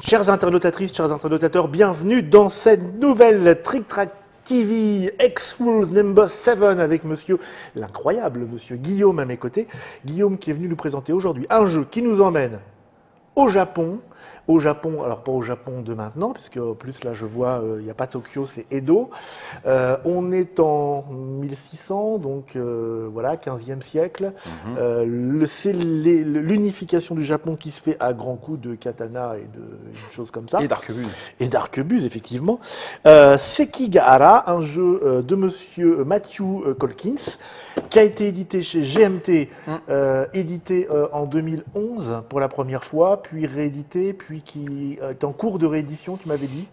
Chères internautatrices, chers internautateurs, bienvenue dans cette nouvelle Trick Track TV X-Rules Number 7 avec l'incroyable monsieur Guillaume à mes côtés. Guillaume qui est venu nous présenter aujourd'hui un jeu qui nous emmène au Japon. Au Japon, alors pas au Japon de maintenant, puisque en plus là je vois, il n'y a pas Tokyo, c'est Edo. On est en 1600, donc voilà, 15e siècle. C'est l'unification du Japon qui se fait à grands coups de katana et de choses comme ça. Et d'arquebuse. Et d'arquebuse, effectivement. Sekigahara, un jeu de monsieur Matthew Colkins, qui a été édité chez GMT, édité en 2011 pour la première fois, puis réédité, puis qui est en cours de réédition, tu m'avais dit.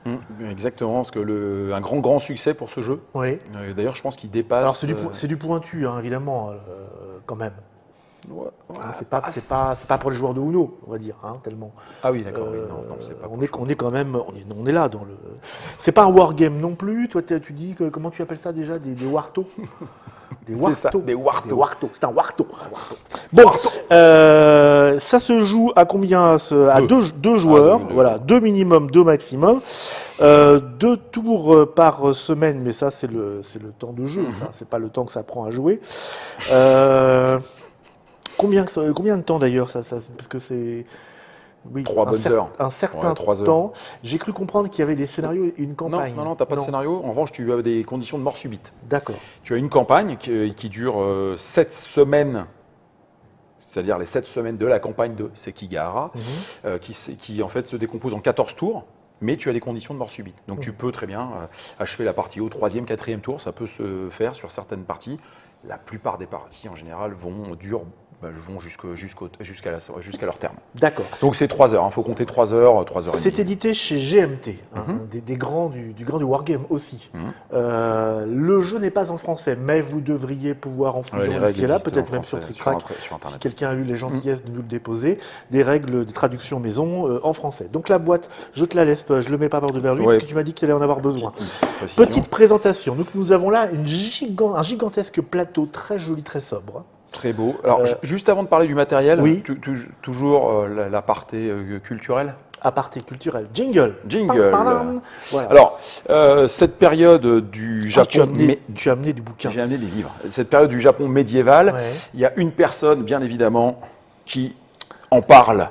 Exactement, parce que un grand succès pour ce jeu. Oui. D'ailleurs, je pense qu'il dépasse. Alors c'est du pointu, hein, évidemment, quand même. Ouais. C'est pas pour les joueurs de Uno, on va dire, hein, tellement. Ah oui, d'accord. Non, c'est pas. On est quand même, on est là dans le. C'est pas un wargame non plus. Toi, tu dis comment tu appelles ça déjà, des wartos. Des wartos. Des wartos. C'est un warto. Bon, ça se joue à combien? À deux joueurs, voilà, deux minimum, deux maximum. 2 tours par semaine, mais ça c'est le temps de jeu, ça, c'est pas le temps que ça prend à jouer. Combien de temps d'ailleurs ça parce que c'est 3 bonnes heures. Un certain 3 heures. temps. J'ai cru comprendre qu'il y avait des scénarios et une campagne. Non, t'as pas de scénario. En revanche, tu as des conditions de mort subite. D'accord. Tu as une campagne qui dure 7 semaines, c'est-à-dire les 7 semaines de la campagne de Sekigahara, qui en fait se décompose en 14 tours. Mais tu as des conditions de mort subite. Donc tu peux très bien achever la partie au 3e, 4e tour. Ça peut se faire sur certaines parties. La plupart des parties, en général, vont jusqu'à leur terme. D'accord. Donc c'est 3 heures. Il faut compter 3 heures, 3 heures et demie. C'est édité chez GMT, des grands du grand du wargame aussi. Le jeu n'est pas en français, mais vous devriez pouvoir en fouiller ici et là, peut-être même sur Trick Track, si quelqu'un a eu les gentillesses de nous le déposer, des règles de traduction maison en français. Donc la boîte, je te la laisse, je le mets pas par devers lui, parce que tu m'as dit qu'il allait en avoir besoin. Petite présentation. Donc nous avons là un gigantesque plateau très joli, très sobre. Très beau. Alors, juste avant de parler du matériel, oui. toujours l'aparté culturel. Aparté culturel. Jingle. Voilà. Alors, cette période du Japon... tu as amené du bouquin. J'ai amené des livres. Cette période du Japon médiéval, il y a une personne, bien évidemment, qui en parle.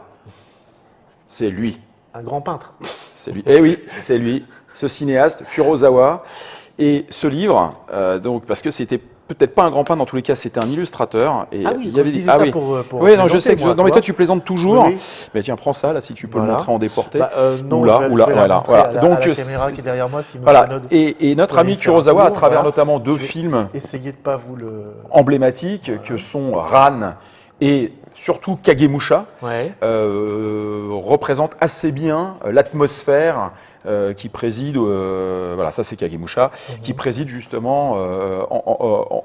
C'est lui. Un grand peintre. C'est lui. Eh oui, c'est lui. Ce cinéaste, Kurosawa. Et ce livre, donc, parce que c'était peut-être pas un grand peintre, dans tous les cas, c'était un illustrateur. Et il y avait ça pour oui, non, je sais que non, mais toi tu plaisantes toujours. Oui. Mais tiens, prends ça là, si tu peux le montrer en déporté. Non, voilà. Donc la caméra qui est derrière moi, et notre ami Kurosawa, à travers notamment 2 films essayez de pas vous le emblématiques que sont Ran et surtout Kagemusha, représente assez bien l'atmosphère qui préside, voilà, ça c'est Kagemusha, qui préside justement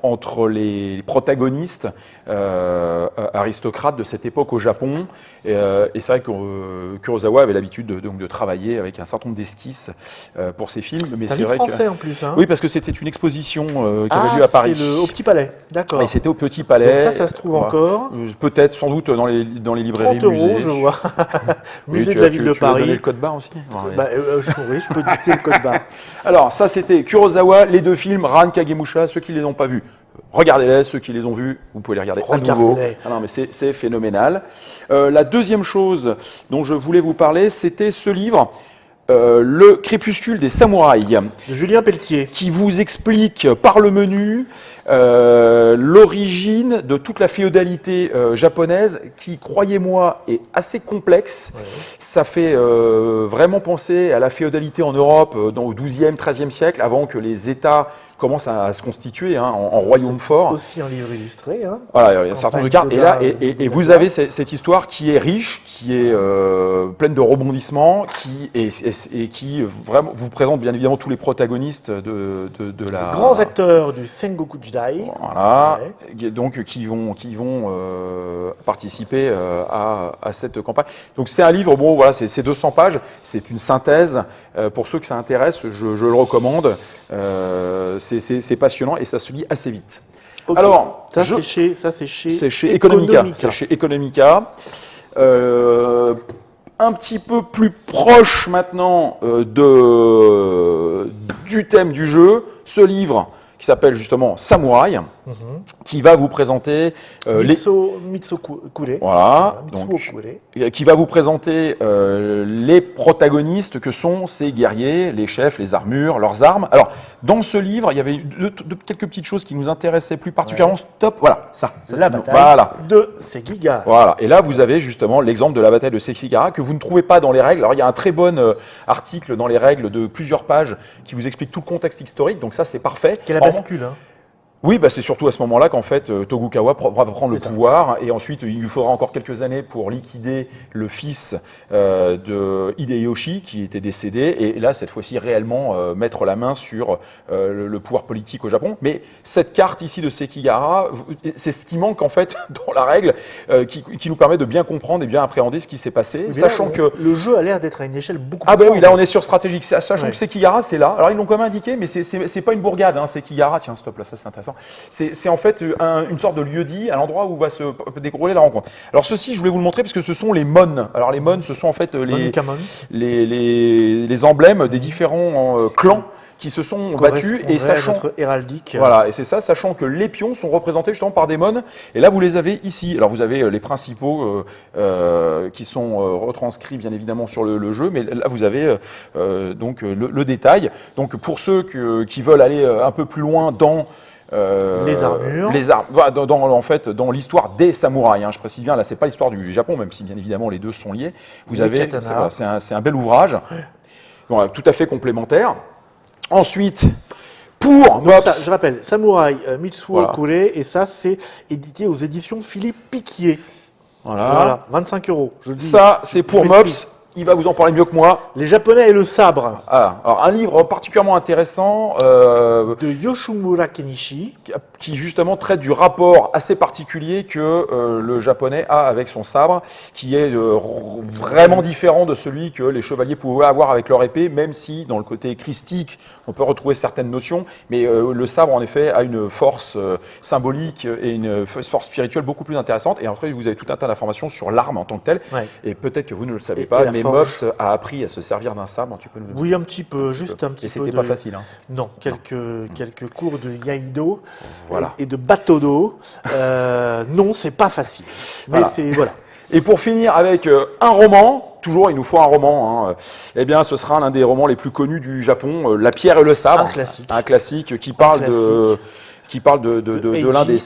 entre les protagonistes aristocrates de cette époque au Japon. Et c'est vrai que Kurosawa avait l'habitude de travailler avec un certain nombre d'esquisses pour ses films. Mais c'est vrai français en plus. Hein. Oui, parce que c'était une exposition qui avait lieu à Paris. C'est au Petit Palais, d'accord. Et c'était au Petit Palais. Donc ça se trouve encore. Peut-être, sans doute, dans les librairies 30 musées. Je vois. Musée de la ville de Paris. Tu veux donner le code barre aussi? Oui, je peux dicter le code barre. Alors, ça, c'était Kurosawa, les 2 films, Ran, Kagemusha. Ceux qui ne les ont pas vus, regardez-les. Ceux qui les ont vus, vous pouvez les regarder à nouveau. Ah non, mais c'est phénoménal. La deuxième chose dont je voulais vous parler, c'était ce livre, Le Crépuscule des Samouraïs. De Julien Pelletier. Qui vous explique par le menu l'origine de toute la féodalité japonaise qui, croyez-moi, est assez complexe. Ça fait vraiment penser à la féodalité en Europe au XIIe, XIIIe siècle, avant que les États commencent à se constituer en royaume fort. C'est aussi un livre illustré. Voilà, il y a un certain nombre de cartes. Et là, et vous avez cette histoire qui est riche, qui est pleine de rebondissements, et qui vraiment vous présente bien évidemment tous les protagonistes de la... Les grands acteurs du Sengoku Jidai. Voilà, donc qui vont participer à cette campagne. Donc c'est un livre, bon voilà, c'est 200 pages, c'est une synthèse. Pour ceux que ça intéresse, je le recommande. C'est passionnant et ça se lit assez vite. Okay. Alors, c'est chez Economica. C'est chez Economica. un petit peu plus proche maintenant du thème du jeu, ce livre qui s'appelle justement Samouraï, qui va vous présenter Kure. voilà, Mitsuo donc, Kure. qui va vous présenter les protagonistes que sont ces guerriers, les chefs, les armures, leurs armes. Alors, dans ce livre, il y avait quelques petites choses qui nous intéressaient plus particulièrement. Stop, voilà, ça. La bataille voilà. de Sekigahara. Voilà, et là vous avez justement l'exemple de la bataille de Sekigahara que vous ne trouvez pas dans les règles. Alors il y a un très bon article dans les règles de plusieurs pages qui vous explique tout le contexte historique, donc ça c'est parfait. Quelle la bascule, hein. Oui, bah c'est surtout à ce moment-là qu'en fait Tokugawa va prendre le pouvoir et ensuite il lui faudra encore quelques années pour liquider le fils de Hideyoshi qui était décédé et là cette fois-ci réellement mettre la main sur le pouvoir politique au Japon. Mais cette carte ici de Sekigahara, c'est ce qui manque en fait dans la règle qui nous permet de bien comprendre et bien appréhender ce qui s'est passé, Mais sachant là, que le jeu a l'air d'être à une échelle beaucoup ah plus ben oui, grande. là on est sur stratégique, sachant que Sekigahara c'est là. Alors ils l'ont quand même indiqué, mais c'est pas une bourgade, hein, Sekigahara. Tiens, stop là, ça c'est intéressant. C'est en fait une sorte de lieu-dit à l'endroit où va se dérouler la rencontre. Alors ceci, je voulais vous le montrer parce que ce sont les mon. Alors les mon, ce sont en fait les emblèmes des différents clans qui se sont battus et sachant notre héraldique. Voilà, et c'est ça, sachant que les pions sont représentés justement par des mon. Et là, vous les avez ici. Alors vous avez les principaux qui sont retranscrits bien évidemment sur le jeu, mais là vous avez donc le détail. Donc pour ceux qui veulent aller un peu plus loin dans les armures. En fait, dans l'histoire des samouraïs. Hein, je précise bien, là, c'est pas l'histoire du Japon, même si bien évidemment les deux sont liés. Vous avez, c'est un bel ouvrage, bon, tout à fait complémentaire. Ensuite, pour donc ça, je rappelle, Samouraï Mitsuo Kure, et ça, c'est édité aux éditions Philippe Piquier. Voilà, 25 €. Je le dis. Ça, c'est pour Mops. Il va vous en parler mieux que moi. Les Japonais et le sabre. Ah, alors un livre particulièrement intéressant de Yoshimura Kenichi, qui justement traite du rapport assez particulier que le japonais a avec son sabre, qui est vraiment différent de celui que les chevaliers pouvaient avoir avec leur épée, même si dans le côté christique, on peut retrouver certaines notions, mais le sabre en effet a une force symbolique et une force spirituelle beaucoup plus intéressante. Et après, vous avez tout un tas d'informations sur l'arme en tant que telle, et peut-être que vous ne le savez pas, mais Mops a appris à se servir d'un sabre. Tu peux nous... Oui, un petit peu, juste un petit peu. Et c'était pas facile. Hein. Non, quelques cours de Yaido voilà. et de Batodo. Non, c'est pas facile. Mais c'est voilà. Et pour finir avec un roman, toujours il nous faut un roman, hein, eh bien ce sera l'un des romans les plus connus du Japon, La pierre et le sabre. Un classique qui parle de l'un des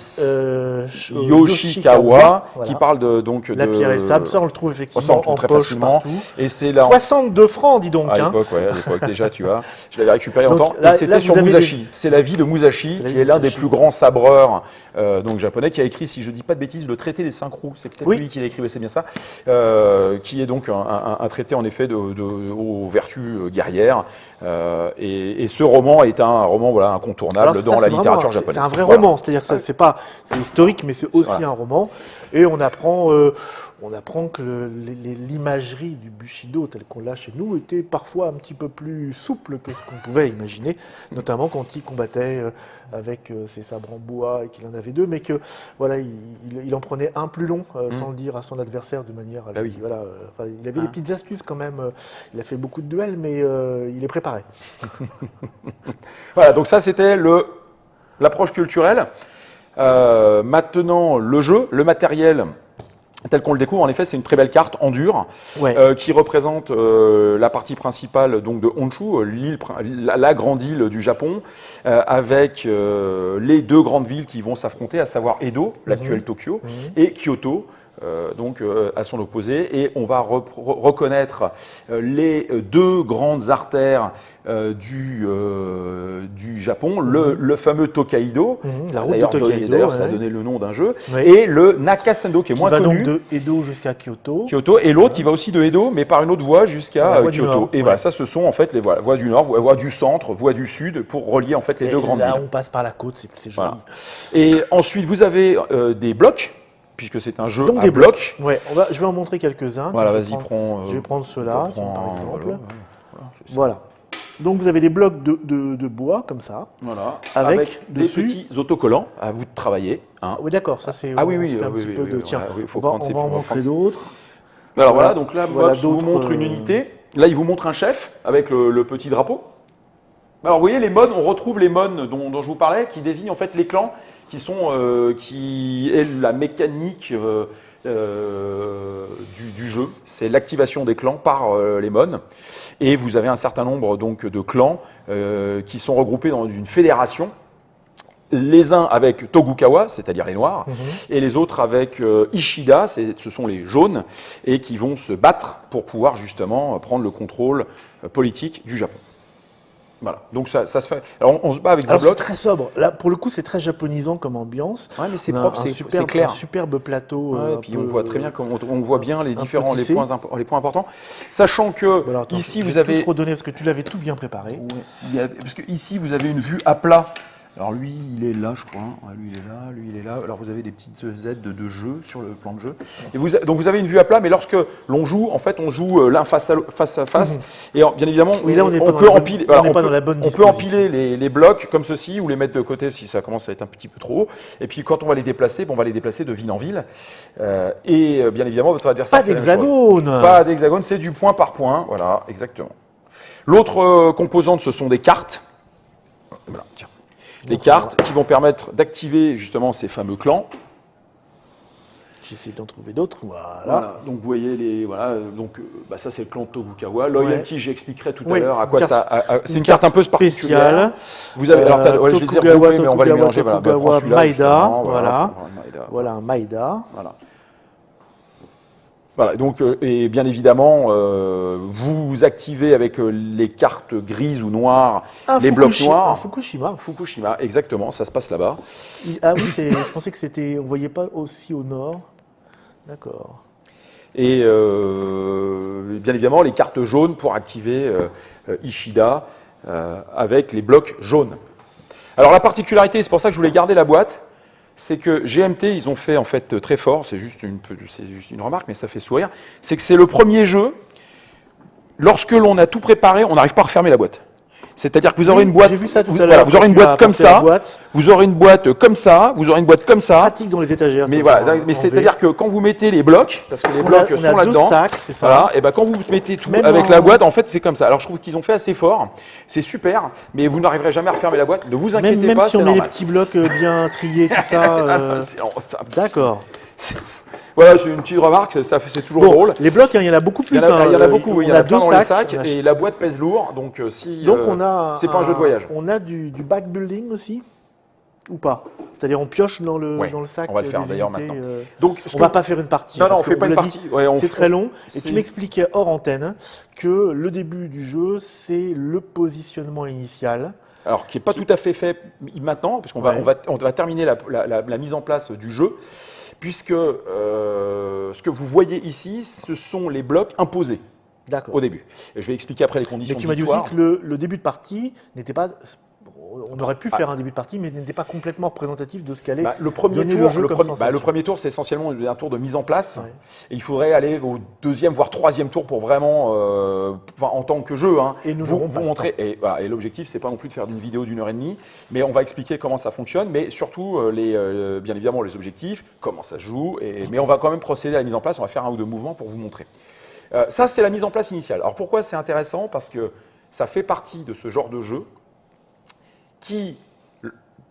Yoshikawa, voilà. Qui parle donc La pierre et le sabre, ça on le trouve effectivement en très poche facilement. Partout. Et c'est là 62 francs, dis donc. À l'époque déjà, tu vois. Je l'avais récupéré longtemps. Et c'était sur Musashi. C'est la vie de Musashi, qui est l'un des plus grands sabreurs donc japonais, qui a écrit, si je ne dis pas de bêtises, le traité des 5 roues. C'est peut-être lui qui l'a écrit, c'est bien ça. Qui est donc un traité en effet aux vertus guerrières. Et ce roman est un roman incontournable dans la littérature japonaise. C'est un vrai roman, c'est-à-dire que c'est historique, mais c'est aussi un roman. Et on apprend que l'imagerie du Bushido, telle qu'on l'a chez nous, était parfois un petit peu plus souple que ce qu'on pouvait imaginer, notamment quand il combattait avec ses sabres en bois et qu'il en avait deux, mais que voilà, il en prenait un plus long, sans le dire à son adversaire de manière à lui. Voilà, il avait des petites astuces quand même. Il a fait beaucoup de duels, mais il est préparé. Voilà, donc ça c'était l'approche culturelle. Maintenant, le jeu, le matériel tel qu'on le découvre, en effet, c'est une très belle carte en dur qui représente la partie principale donc de Honshu, la grande île du Japon, avec les deux grandes villes qui vont s'affronter, à savoir Edo, l'actuel Tokyo, et Kyoto. À son opposé, et on va reconnaître les deux grandes artères du Japon, le fameux Tokaido, la route de Tokaido, d'ailleurs ça a donné le nom d'un jeu, et le Nakasendo qui est moins connu. Qui va donc de Edo jusqu'à Kyoto. Et l'autre qui va aussi de Edo, mais par une autre voie jusqu'à Kyoto. Et voilà, ça ce sont en fait les voies du nord, voies du centre, voies du sud, pour relier en fait les deux grandes villes. Là on passe par la côte, c'est joli. Voilà. Et ensuite vous avez des blocs, puisque c'est un jeu donc à blocs. Ouais, je vais en montrer quelques-uns. Voilà, vas-y, prends. Je vais prendre ceux-là, par exemple. Voilà. Donc vous avez des blocs de bois, comme ça. Voilà. Avec des petits autocollants à vous de travailler. Hein. Oui, d'accord, ça c'est un petit peu de... Tiens, on va en montrer d'autres. Alors voilà, donc là, voilà Bobs vous montre une unité. Là, il vous montre un chef avec le petit drapeau. Alors vous voyez, les modes, on retrouve les modes dont je vous parlais, qui désignent en fait les clans, qui est la mécanique du jeu. C'est l'activation des clans par les modes. Et vous avez un certain nombre donc de clans qui sont regroupés dans une fédération. Les uns avec Tokugawa, c'est-à-dire les noirs, et les autres avec Ishida, ce sont les jaunes, et qui vont se battre pour pouvoir justement prendre le contrôle politique du Japon. Voilà, donc ça se fait. Alors on se bat avec des Alors c'est blocs. très sobre. Là, pour le coup, c'est très japonisant comme ambiance. Ouais, mais c'est On a propre, un c'est clair. Un superbe plateau. Ouais, et puis on voit très bien, on voit bien les différents, tissé. les points importants. Sachant que Bon, alors, attends, ici je vous vais avez, tout te redonner parce que tu l'avais tout bien préparé. ouais, parce que ici vous avez une vue à plat. Alors lui, il est là, je crois. Ouais, lui, il est là, lui, il est là. Alors vous avez des petites aides de jeu sur le plan de jeu. Et donc vous avez une vue à plat, mais lorsque l'on joue, en fait, on joue l'un face à face. Et bien évidemment, Oui, là, on peut empiler. Voilà, pas dans la bonne on peut empiler les blocs comme ceci ou les mettre de côté si ça commence à être un petit peu trop haut. Et puis quand on va les déplacer, on va les déplacer de ville en ville. Et bien évidemment, votre adversaire. Pas d'hexagone. Pas d'hexagone, c'est du point par point. Voilà, exactement. L'autre composante, ce sont des cartes. Voilà, tiens. Les cartes qui vont permettre d'activer justement ces fameux clans. J'essaie d'en trouver d'autres. Voilà. Donc vous voyez ça c'est le clan de Tokugawa. Loyalty, j'expliquerai tout à l'heure à quoi c'est une carte un peu particulière. Vous avez je les ai regroupés, mais on va les mélanger. Tokugawa, Maeda, voilà. Voilà un Maeda. Voilà, donc, et bien évidemment, vous activez avec les cartes grises ou noires les blocs noirs. Fukushima, exactement, ça se passe là-bas. Ah oui, je pensais que c'était, on ne voyait pas aussi au nord. D'accord. Et bien évidemment, les cartes jaunes pour activer Ishida avec les blocs jaunes. Alors la particularité, c'est pour ça que je voulais garder la boîte, c'est que GMT, ils ont fait en fait très fort, c'est juste une remarque, mais ça fait sourire, c'est que c'est le premier jeu, lorsque l'on a tout préparé, on n'arrive pas à refermer la boîte. C'est-à-dire que vous aurez une boîte, vous aurez une boîte comme ça, vous aurez une boîte comme ça, vous aurez une boîte comme ça. Pratique dans les étagères. Mais voilà, mais c'est-à-dire que quand vous mettez les blocs, parce que les blocs sont là-dedans, voilà, et ben quand vous mettez tout avec la boîte, en fait c'est comme ça. Alors je trouve qu'ils ont fait assez fort, c'est super, mais vous n'arriverez jamais à refermer la boîte. Ne vous inquiétez pas, même si on met les petits blocs bien triés, tout ça. D'accord. Voilà, c'est une petite remarque, c'est toujours drôle. Les blocs, il y en a beaucoup plus. Il y en a beaucoup, il y en a plein dans les sacs, et la boîte pèse lourd, donc si c'est pas un jeu de voyage. On a du back building aussi, ou pas? C'est-à-dire on pioche dans le sac. On va le faire d'ailleurs maintenant. Donc on ne va pas faire une partie. Non, on ne fait pas une partie. C'est très long. Et tu m'expliquais hors antenne que le début du jeu, c'est le positionnement initial. Alors, qui n'est pas tout à fait fait maintenant, parce qu'on va terminer la mise en place du jeu. Puisque ce que vous voyez ici, ce sont les blocs imposés au début. Et je vais expliquer après les conditions de victoire. Mais tu m'as dit aussi que le début de partie n'était pas... On aurait pu faire un début de partie, mais n'était pas complètement représentatif de ce qu'allait donner le jeu comme sensation. Le premier tour, c'est essentiellement un tour de mise en place. Ouais. Et il faudrait aller au deuxième, voire troisième tour pour vraiment, en tant que jeu, vous montrer. Et l'objectif, c'est pas non plus de faire une vidéo d'1 heure et demie, mais on va expliquer comment ça fonctionne, mais surtout, bien évidemment, les objectifs, comment ça se joue. Mais on va quand même procéder à la mise en place. On va faire un ou deux mouvements pour vous montrer. Ça, c'est la mise en place initiale. Alors pourquoi c'est intéressant? Parce que ça fait partie de ce genre de jeu qui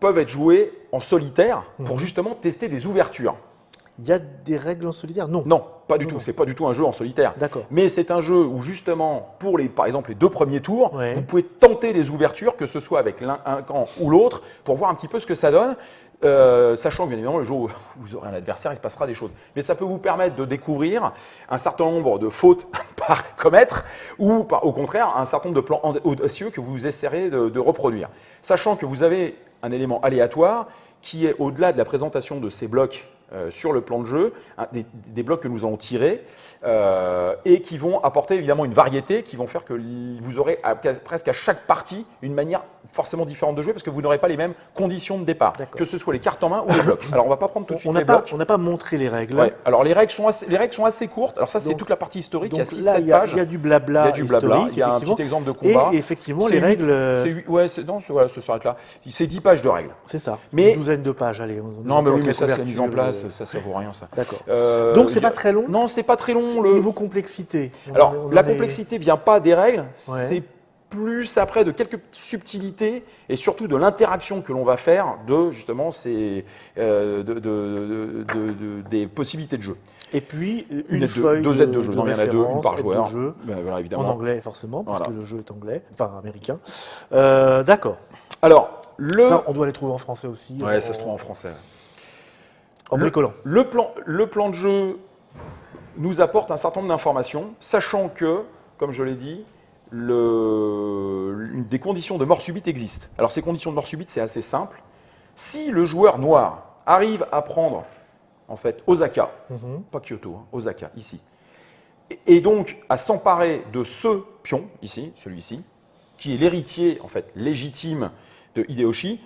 peuvent être joués en solitaire pour justement tester des ouvertures. Il y a des règles en solitaire? Non. Non, pas du tout. C'est pas du tout un jeu en solitaire. D'accord. Mais c'est un jeu où justement, par exemple, les deux premiers tours, vous pouvez tenter des ouvertures, que ce soit avec un camp ou l'autre, pour voir un petit peu ce que ça donne. Sachant que bien évidemment, le jour où vous aurez un adversaire, il se passera des choses. Mais ça peut vous permettre de découvrir un certain nombre de fautes à commettre ou au contraire un certain nombre de plans audacieux que vous essaierez de reproduire. Sachant que vous avez un élément aléatoire qui est au-delà de la présentation de ces blocs sur le plan de jeu, des blocs que nous allons tirer et qui vont apporter évidemment une variété, qui vont faire que vous aurez presque à chaque partie une manière forcément différente de jouer parce que vous n'aurez pas les mêmes conditions de départ, que ce soit les cartes en main ou les blocs. Alors on ne va pas prendre tout de suite les blocs. On n'a pas montré les règles. Ouais. Alors les règles sont assez courtes. Alors ça c'est toute la partie historique, il y a 6-7 pages. Il y a du blabla historique, il y a un petit exemple de combat. Et effectivement les règles… ça s'arrête là. C'est 10 pages de règles. C'est ça, mais, une douzaine de pages, allez. Non mais oui, mais ça c'est la mise en place. ça vaut rien ça. D'accord. Donc c'est pas très long. Non, c'est pas très long. Niveau complexité. Alors on la en est- complexité vient pas des règles, Ouais. c'est plus après de quelques subtilités et surtout de l'interaction que l'on va faire de justement des possibilités de jeu. Et puis Une aide feuille deux aides de jeu. Non, il y en a deux, une référence, par aide de joueur. jeu, Ben, voilà, en évidemment. anglais forcément, parce Voilà. que le jeu est anglais, enfin américain. D'accord. Alors Ça, on doit les trouver en français aussi. ouais, ça se trouve en français. En bricolant. Le plan de jeu nous apporte un certain nombre d'informations, sachant que, comme je l'ai dit, des conditions de mort subite existent. Alors ces conditions de mort subite, c'est assez simple. Si le joueur noir arrive à prendre, en fait, Osaka, pas Kyoto, hein, Osaka, ici, et donc à s'emparer de ce pion, ici, celui-ci, qui est l'héritier, en fait, légitime de Hideyoshi,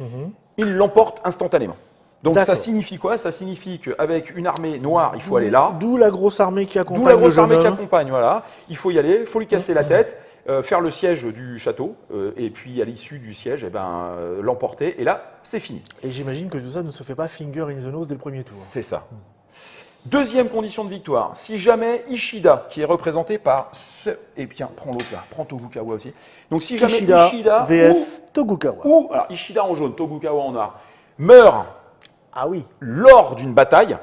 il l'emporte instantanément. Donc ça D'accord. signifie quoi? Ça signifie qu'avec une armée noire, il faut aller là. D'où la grosse armée qui accompagne D'où la grosse le armée jeune qui homme. accompagne, voilà. Il faut y aller, il faut lui casser la tête, faire le siège du château, et puis à l'issue du siège, eh ben, l'emporter, et là, c'est fini. Et j'imagine que tout ça ne se fait pas finger in the nose dès le premier tour. C'est ça. Deuxième condition de victoire, si jamais Ishida, qui est représenté par ce... Et bien, prends l'autre là, prends Tokugawa aussi. Donc si jamais Ishida vs Tokugawa. alors Ishida en jaune, Tokugawa en noir, meurt Ah oui. lors d'une bataille,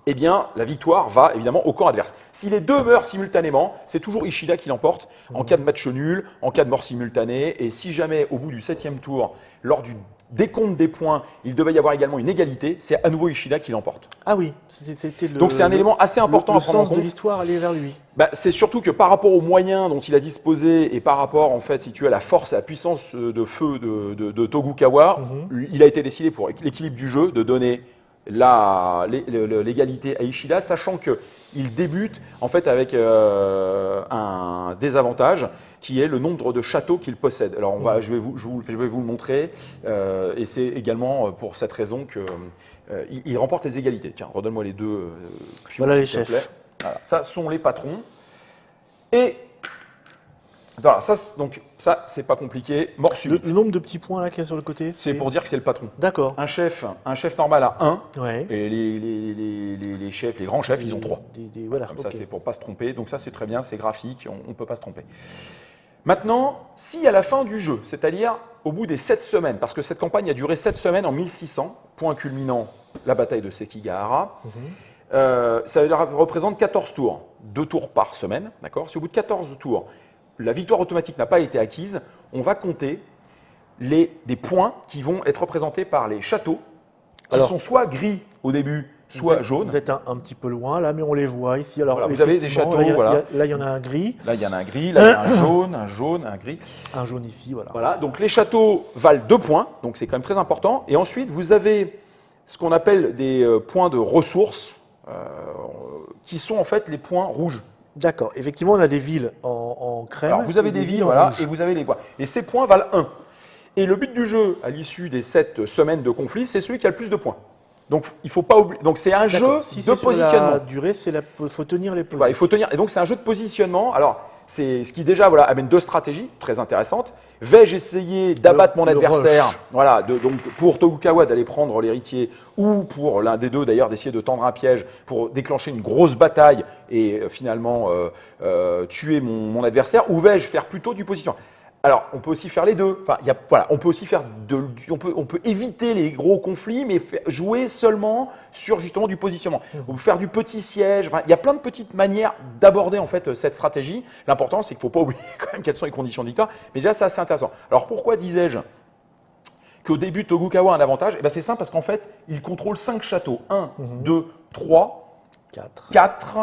eh bien, la victoire va évidemment au camp adverse. Si les deux meurent simultanément, c'est toujours Ishida qui l'emporte en cas de match nul, en cas de mort simultanée. Et si jamais, au bout du 7e tour, lors du décompte des points, il devait y avoir également une égalité, c'est à nouveau Ishida qui l'emporte. Ah oui. C'était le. Donc c'est un élément assez important le à prendre en sens de compte. l'histoire allait vers lui. Bah, c'est surtout que par rapport aux moyens dont il a disposé et par rapport, en fait, si tu as la force et la puissance de feu de Tokugawa, il a été décidé pour l'équilibre du jeu de donner l'égalité à Ishida, sachant qu'il débute en fait avec un désavantage qui est le nombre de châteaux qu'il possède. Alors je vais vous le montrer, et c'est également pour cette raison qu'il remporte les égalités. Tiens, redonne-moi les deux pions, Voilà les s'il te chefs. plaît. Voilà, ça sont les patrons. Et voilà, ça c'est pas compliqué. Mort subite. Le nombre de petits points là qu'il y a sur le côté. C'est pour dire que c'est le patron. D'accord. Un chef normal a 1, Ouais. et les chefs, les grands chefs, ils ont 3. Voilà. Comme ça, ok. c'est pour pas se tromper. Donc ça, c'est très bien, c'est graphique, on ne peut pas se tromper. Maintenant, si à la fin du jeu, c'est-à-dire au bout des 7 semaines, parce que cette campagne a duré 7 semaines en 1600, point culminant la bataille de Sekigahara, ça représente 14 tours, 2 tours par semaine, d'accord? Si au bout de 14 tours, la victoire automatique n'a pas été acquise, on va compter des points qui vont être représentés par les châteaux, qui Alors, sont soit gris au début, soit jaunes. Vous êtes un petit peu loin là, mais on les voit ici. Alors, Voilà, vous avez des effectivement, châteaux, là, voilà. Là, il y en a un gris, Là, il y en a un gris, là, il y a un jaune, un gris. un jaune ici, voilà. Voilà, donc les châteaux valent 2 points, donc c'est quand même très important. Et ensuite, vous avez ce qu'on appelle des points de ressources, qui sont en fait les points rouges. D'accord. Effectivement, on a des villes en crème. Alors, vous avez et des villes, en voilà, rouge. et vous avez les points. Et ces points valent 1. Et le but du jeu, à l'issue des 7 semaines de conflit, c'est celui qui a le plus de points. Donc, il faut pas oublier. Donc, c'est un jeu D'accord. Si de c'est sur positionnement. la durée, faut tenir les positions. Voilà, il faut tenir. Et donc, c'est un jeu de positionnement. Alors, c'est ce qui déjà amène 2 stratégies très intéressantes. Vais-je essayer d'abattre mon Le adversaire, rush. voilà, donc pour Tokugawa d'aller prendre l'héritier, ou pour l'un des deux d'ailleurs d'essayer de tendre un piège pour déclencher une grosse bataille et finalement tuer mon adversaire, ou vais-je faire plutôt du positionnement? Alors, on peut aussi faire les deux. Enfin, voilà, on peut aussi faire on peut éviter les gros conflits, mais jouer seulement sur justement du positionnement. Ou faire du petit siège. Enfin, il y a plein de petites manières d'aborder en fait cette stratégie. L'important, c'est qu'il ne faut pas oublier quand même quelles sont les conditions de victoire. Mais déjà, c'est assez intéressant. Alors, pourquoi disais-je qu'au début, Tokugawa a un avantage? Eh ben, c'est simple parce qu'en fait, il contrôle 5 châteaux. 1, 2, 3, 4.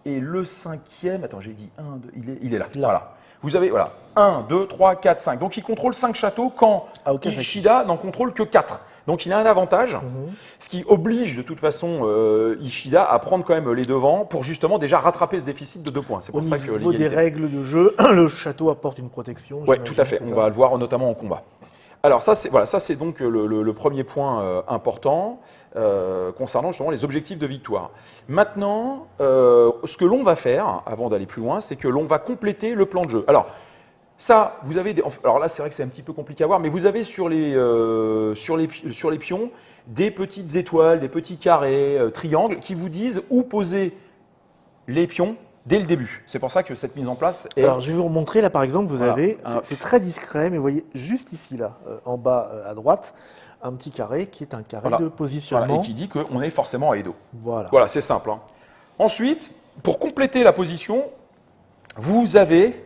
Et le 5e, attends, j'ai dit 1, 2, il est là. Voilà. Vous avez 1, 2, 3, 4, 5. Donc il contrôle 5 châteaux quand Ishida n'en contrôle que 4. Donc il a un avantage, ce qui oblige de toute façon Ishida à prendre quand même les devants pour justement déjà rattraper ce déficit de 2 points. C'est pour ça que Au niveau des règles de jeu, le château apporte une protection. Oui, tout à fait. On va le voir notamment en combat. Alors ça, c'est donc le premier point important concernant justement les objectifs de victoire. Maintenant, ce que l'on va faire, avant d'aller plus loin, c'est que l'on va compléter le plan de jeu. Alors, Ça, vous avez alors là, c'est vrai que c'est un petit peu compliqué à voir, mais vous avez sur les pions des petites étoiles, des petits carrés, triangles qui vous disent où poser les pions dès le début. C'est pour ça que cette mise en place est… Alors, je vais vous remontrer, là, par exemple, vous Voilà. avez, c'est très discret, mais vous voyez juste ici, là, en bas à droite, un petit carré qui est un carré Voilà. de positionnement. Voilà, et qui dit qu'on est forcément à Edo. Voilà. Voilà, c'est simple. Hein. Ensuite, pour compléter la position, vous avez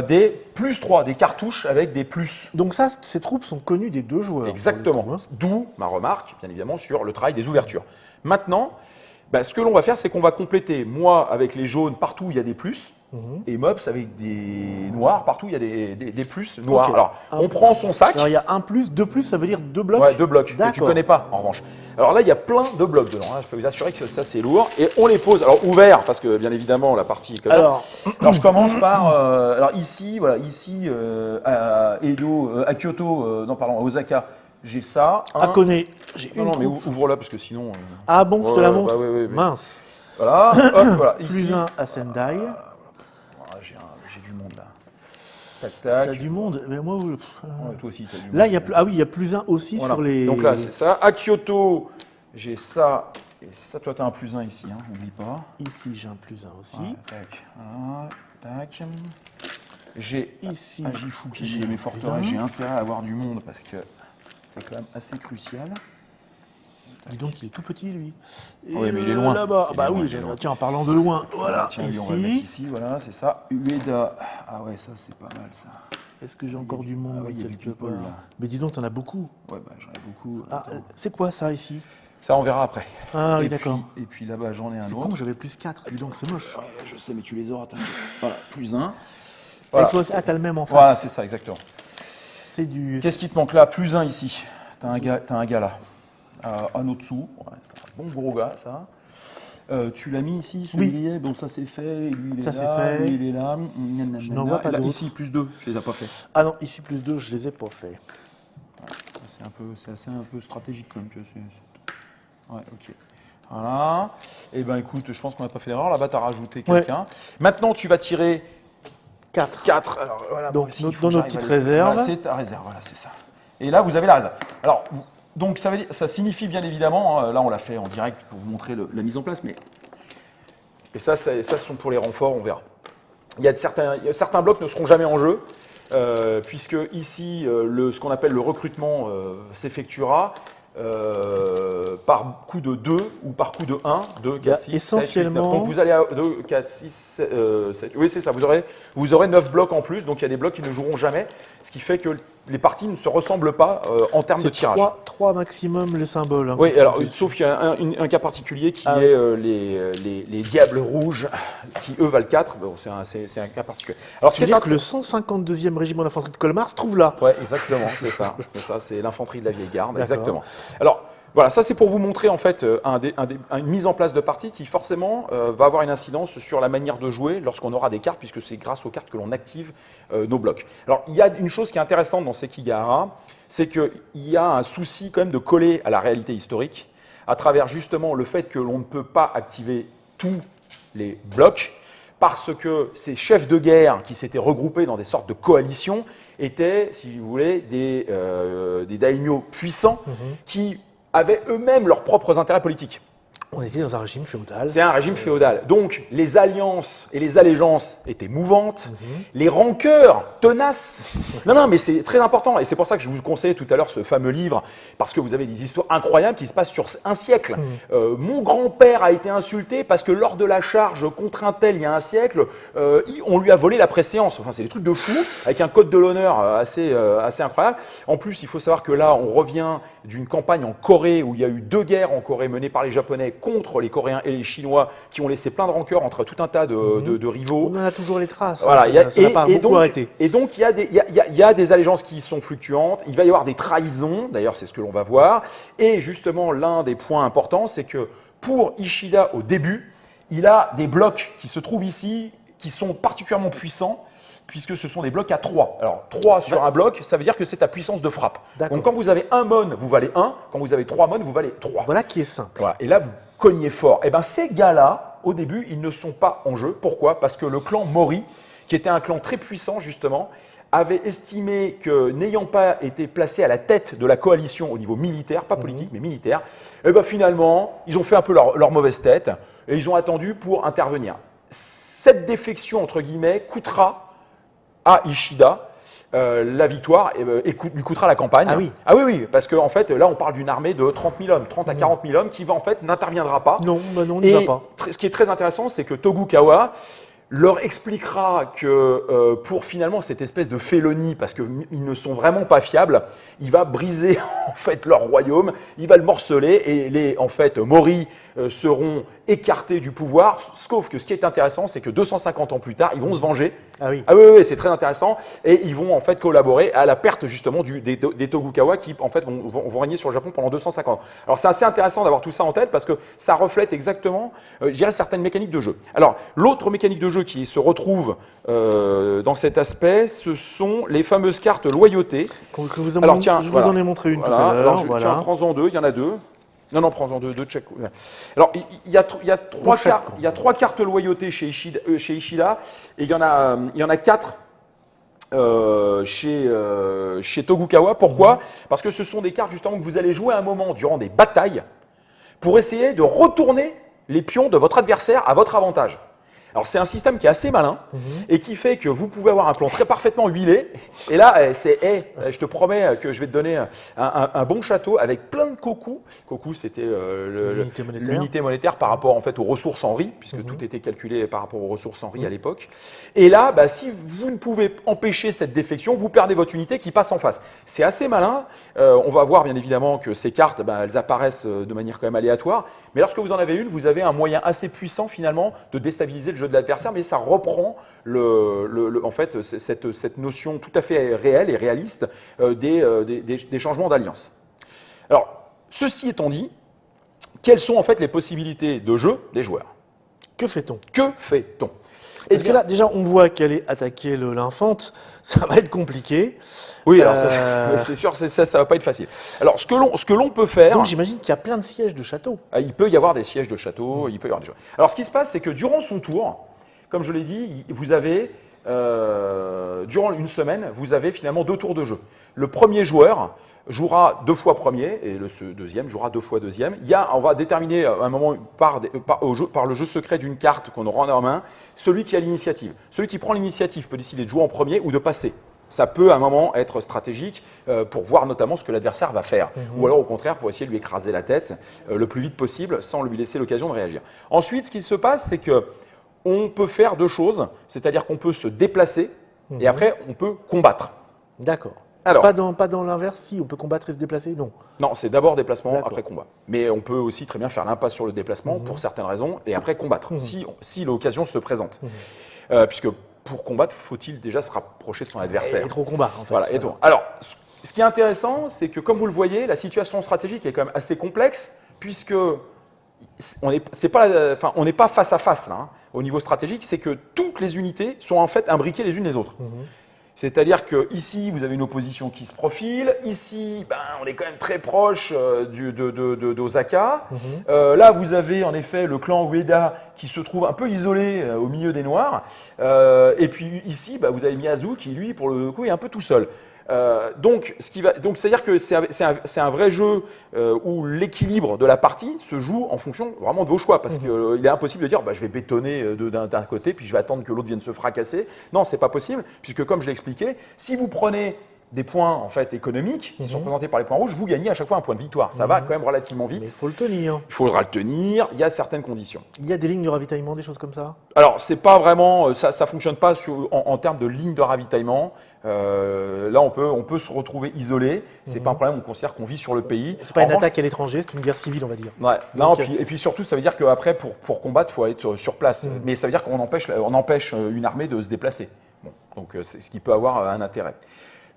des +3, des cartouches avec des plus. Donc ça, ces troupes sont connues des deux joueurs. Exactement. pour le coup, hein. D'où ma remarque, bien évidemment, sur le travail des ouvertures. Maintenant, ce que l'on va faire, c'est qu'on va compléter, moi, avec les jaunes, partout où il y a des plus, et Mops avec des noirs, partout où il y a des plus noirs. Ok. Alors, on prend son sac. Alors il y a un plus, deux plus, ça veut dire deux blocs. Ouais, 2 blocs que tu D'accord. connais pas, en revanche. Alors là, il y a plein de blocs dedans. Hein. Je peux vous assurer que ça, c'est lourd. Et on les pose, alors ouvert, parce que bien évidemment, la partie est comme ça. Alors, Alors, je commence par, alors ici, voilà, ici, à Edo, à Kyoto, non, pardon, à Osaka, j'ai ça. à Kone, j'ai Non, une non, mais troupe. ouvre-la, parce que sinon… Ah bon, je te Ouais, la bah montre. oui, oui, oui. Mince. Voilà, hop, voilà, Plus ici. un à Sendai. Ah, j'ai du monde là. Tac, T'as tac. du monde. Mais moi, Ouais, toi aussi, t'as du monde. là, il y a plus. Ah oui, il y a plus un aussi Voilà. sur les. Donc là, c'est ça. À Kyoto, j'ai ça. Et ça, toi, tu as un +1 ici, hein, n'oublie pas. Ici, j'ai un plus un aussi. Voilà, tac. Voilà, tac. J'ai Ici, à Jifuki, j'ai j'ai mes un forteresses, +1. j'ai intérêt à avoir du monde parce que c'est quand même assez crucial. Dis donc, il est tout petit lui. Et Oui, mais il est loin. Là-bas. Il est bah loin, oui, il est loin. tiens, en parlant de loin. Voilà. Tiens, lui, on va le mettre Ici. ici, voilà, c'est ça. Ueda. Ah ouais, ça, c'est pas mal, ça. Est-ce que j'ai encore du monde Ah ouais, il y a du quelque people, part là. Mais dis donc, t'en as beaucoup. Ouais, bah, j'en ai beaucoup. Ah, Attends. c'est quoi ça ici? Ça, on verra après. Ah oui, Et d'accord. puis- Et puis là-bas, j'en ai un C'est autre. con, j'avais plus 4. Dis donc, c'est moche. Ouais, je sais, mais tu les auras, t'inquiète. Voilà, +1. Et Voilà, toi aussi, ah, t'as le même en face. voilà c'est ça, exactement. C'est du. Qu'est-ce qui te manque là? +1 ici. T'as un gars là. Un autre dessous. Ouais, c'est un bon gros gars, ça. Tu l'as mis ici, celui-là. Bon, ça c'est fait. Lui, il est Ça, là. c'est fait. Lui, il est là. Je n'en vois pas Et là, d'autres. ici, +2. Je les ai pas fait. Ah non, ici plus 2, je les ai pas fait. C'est assez un peu stratégique quand même. Tu vois, ouais, ok. Voilà. Et ben écoute, je pense qu'on n'a pas fait l'erreur. Là-bas, tu as rajouté quelqu'un. Maintenant, tu vas tirer 4. 4. Alors, voilà, Donc, moi aussi, il faut dans que nos j'arrive petites à les- réserves. Voilà, c'est ta réserve, voilà, c'est ça. Et là, vous avez la réserve. Alors, donc, ça signifie bien évidemment, hein, là, on l'a fait en direct pour vous montrer la mise en place, mais. Et ça, ce sont pour les renforts, on verra. Certains blocs ne seront jamais en jeu, puisque ici, ce qu'on appelle le recrutement s'effectuera par coup de 2 ou par coup de 1, 2, Il y a 4, 6, 7, 8, 9. essentiellement- Donc vous allez à 2, 4, 6, 7. Oui, c'est ça. Vous aurez 9 blocs en plus. Donc il y a des blocs qui ne joueront jamais. Ce qui fait que les parties ne se ressemblent pas en termes de C'est tirage. 3 maximum le symbole. Hein, Oui, alors, sauf qu'il y a un cas particulier qui Ah est les diables rouges, qui eux valent 4. Bon, c'est un cas particulier. Alors, ce Tu qui veux est dire que le 152e régiment d'infanterie de Colmar se trouve là. Ouais, exactement, c'est ça. C'est ça, c'est l'infanterie de la vieille garde, D'accord. exactement. Alors, voilà, ça c'est pour vous montrer en fait une mise en place de partie qui forcément va avoir une incidence sur la manière de jouer lorsqu'on aura des cartes, puisque c'est grâce aux cartes que l'on active nos blocs. Alors, il y a une chose qui est intéressante dans Sekigahara, c'est qu'il y a un souci quand même de coller à la réalité historique, à travers justement le fait que l'on ne peut pas activer tous les blocs, parce que ces chefs de guerre qui s'étaient regroupés dans des sortes de coalitions étaient, si vous voulez, des daimyos puissants qui avaient eux-mêmes leurs propres intérêts politiques. On était dans un régime féodal. C'est un régime féodal. Donc, les alliances et les allégeances étaient mouvantes, les rancœurs tenaces. Non, mais c'est très important. Et c'est pour ça que je vous conseillais tout à l'heure ce fameux livre, parce que vous avez des histoires incroyables qui se passent sur un siècle. Mon grand-père a été insulté parce que lors de la charge contre un tel il y a un siècle, on lui a volé la préséance. Enfin, c'est des trucs de fou, avec un code de l'honneur assez incroyable. En plus, il faut savoir que là, on revient d'une campagne en Corée où il y a eu 2 guerres en Corée menées par les Japonais contre les Coréens et les Chinois qui ont laissé plein de rancœurs entre tout un tas de rivaux. On en a toujours les traces. Voilà, hein, ça n'a pas beaucoup donc, arrêté. et donc, il y a des allégeances qui sont fluctuantes, il va y avoir des trahisons, d'ailleurs c'est ce que l'on va voir, et justement l'un des points importants, c'est que pour Ishida au début, il a des blocs qui se trouvent ici, qui sont particulièrement puissants, puisque ce sont des blocs à 3. Alors 3 sur un bloc, ça veut dire que c'est ta puissance de frappe. D'accord. Donc quand vous avez 1 mon, vous valez 1, quand vous avez 3 mon, vous valez 3. Voilà qui est simple. Voilà. Et là, vous cognez fort. Et bien, ces gars-là, au début, ils ne sont pas en jeu. Pourquoi? Parce que le clan Mori, qui était un clan très puissant justement, avait estimé que n'ayant pas été placé à la tête de la coalition au niveau militaire, pas politique mais militaire, et ben finalement, ils ont fait un peu leur mauvaise tête et ils ont attendu pour intervenir. Cette défection, entre guillemets, coûtera à Ishida la victoire et lui coûtera la campagne. Ah oui. Ah oui, oui, parce qu'en fait, là, on parle d'une armée de 30 000 hommes, 30 à 40 000 hommes qui, en fait, n'interviendra pas. Non, bah non, on n'y va Et pas. ce qui est très intéressant, c'est que Tokugawa leur expliquera que pour finalement cette espèce de félonie, parce qu'ils ne sont vraiment pas fiables, il va briser en fait leur royaume, il va le morceler et les en fait Mori seront écartés du pouvoir. Sauf que ce qui est intéressant, c'est que 250 ans plus tard, ils vont se venger. Ah oui. Ah oui, oui, c'est très intéressant et ils vont en fait collaborer à la perte justement des Tokugawa qui en fait vont régner sur le Japon pendant 250 ans. Alors c'est assez intéressant d'avoir tout ça en tête parce que ça reflète exactement, je dirais, certaines mécaniques de jeu. Alors l'autre mécanique de jeu qui se retrouve dans cet aspect, ce sont les fameuses cartes loyauté. Alors tiens, je voilà. vous en ai montré une tout Voilà. à l'heure. Alors Voilà. tiens, prends-en deux, il y en a deux. Non, prends-en deux check. Alors, il y a trois cartes loyauté chez Ishida et il y en a quatre chez Tokugawa. Pourquoi? Parce que ce sont des cartes justement que vous allez jouer à un moment durant des batailles pour essayer de retourner les pions de votre adversaire à votre avantage. Alors c'est un système qui est assez malin et qui fait que vous pouvez avoir un plan très parfaitement huilé. Et là, je te promets que je vais te donner un bon château avec plein de koku. Koku, c'était l'unité monétaire par rapport en fait aux ressources en riz, puisque tout était calculé par rapport aux ressources en riz à l'époque. Et là, bah, si vous ne pouvez empêcher cette défection, vous perdez votre unité qui passe en face. C'est assez malin. On va voir bien évidemment que ces cartes, bah, elles apparaissent de manière quand même aléatoire. Mais lorsque vous en avez une, vous avez un moyen assez puissant finalement de déstabiliser le jeu de l'adversaire, mais ça reprend en fait, cette notion tout à fait réelle et réaliste des changements d'alliance. Alors, ceci étant dit, quelles sont en fait les possibilités de jeu des joueurs? Que fait-on? Que fait-on? Parce que là, déjà, on voit qu'elle est attaquer l'infante, ça va être compliqué. Oui, alors c'est sûr, ça va pas être facile. Alors, ce que l'on peut faire... Donc, j'imagine qu'il y a plein de sièges de châteaux. Il peut y avoir des sièges de château, il peut y avoir des choses. Alors, ce qui se passe, c'est que durant son tour, comme je l'ai dit, vous avez, durant une semaine, vous avez finalement 2 tours de jeu. Le premier joueur jouera 2 fois premier et le deuxième jouera 2 fois deuxième. On va déterminer à un moment par le jeu secret d'une carte qu'on aura en main, celui qui a l'initiative. Celui qui prend l'initiative peut décider de jouer en premier ou de passer. Ça peut à un moment être stratégique pour voir notamment ce que l'adversaire va faire. Ou alors au contraire pour essayer de lui écraser la tête le plus vite possible sans lui laisser l'occasion de réagir. Ensuite, ce qui se passe, c'est qu'on peut faire 2 choses, c'est-à-dire qu'on peut se déplacer et après on peut combattre. D'accord. Alors, pas dans l'inverse, si on peut combattre et se déplacer, non. Non, c'est d'abord déplacement, après combat. Mais on peut aussi très bien faire l'impasse sur le déplacement pour certaines raisons et après combattre, si l'occasion se présente. Puisque pour combattre, faut-il déjà se rapprocher de son adversaire. Et trop combat, en fait. Voilà, et tout. Alors, ce qui est intéressant, c'est que comme vous le voyez, la situation stratégique est quand même assez complexe, puisque on n'est pas face à face là, hein, au niveau stratégique, c'est que toutes les unités sont en fait imbriquées les unes les autres. C'est-à-dire qu'ici, vous avez une opposition qui se profile. Ici, on est quand même très proche d'Osaka. Là, vous avez en effet le clan Ueda qui se trouve un peu isolé au milieu des Noirs. Et puis ici, vous avez Miyazu qui, lui, pour le coup, est un peu tout seul. Donc, c'est-à-dire que c'est un vrai jeu où l'équilibre de la partie se joue en fonction vraiment de vos choix, parce qu'il est impossible de dire je vais bétonner d'un côté puis je vais attendre que l'autre vienne se fracasser. Non, c'est pas possible, puisque comme je l'ai expliqué, si vous prenez des points en fait économiques qui sont représentés par les points rouges, vous gagnez à chaque fois un point de victoire. Ça va quand même relativement vite. Mais il faut le tenir. Il faudra le tenir. Il y a certaines conditions. Il y a des lignes de ravitaillement, des choses comme ça? Alors, c'est pas vraiment, ça fonctionne pas en termes de ligne de ravitaillement. Là, on peut se retrouver isolé. C'est pas un problème. On considère qu'on vit sur le pays. C'est pas une attaque à l'étranger, c'est une guerre civile, on va dire. Ouais. Non, et puis surtout, ça veut dire qu'après, pour combattre, il faut être sur place. Mais ça veut dire qu'on empêche une armée de se déplacer. Bon, donc, c'est ce qui peut avoir un intérêt.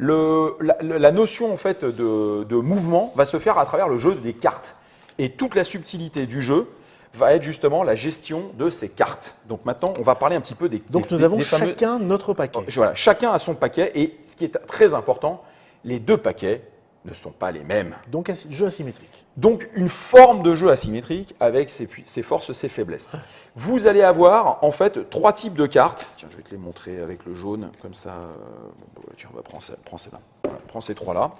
La notion en fait de mouvement va se faire à travers le jeu des cartes. Et toute la subtilité du jeu va être justement la gestion de ces cartes. Donc maintenant, on va parler un petit peu des Donc nous avons chacun notre paquet. Voilà, chacun a son paquet. Et ce qui est très important, les 2 paquets ne sont pas les mêmes. Donc, jeu asymétrique. Donc, une forme de jeu asymétrique avec ses forces, ses faiblesses. Vous allez avoir, en fait, 3 types de cartes. Tiens, je vais te les montrer avec le jaune, comme ça. Tiens, on va prendre celle-là. Voilà, prends ces 3-là.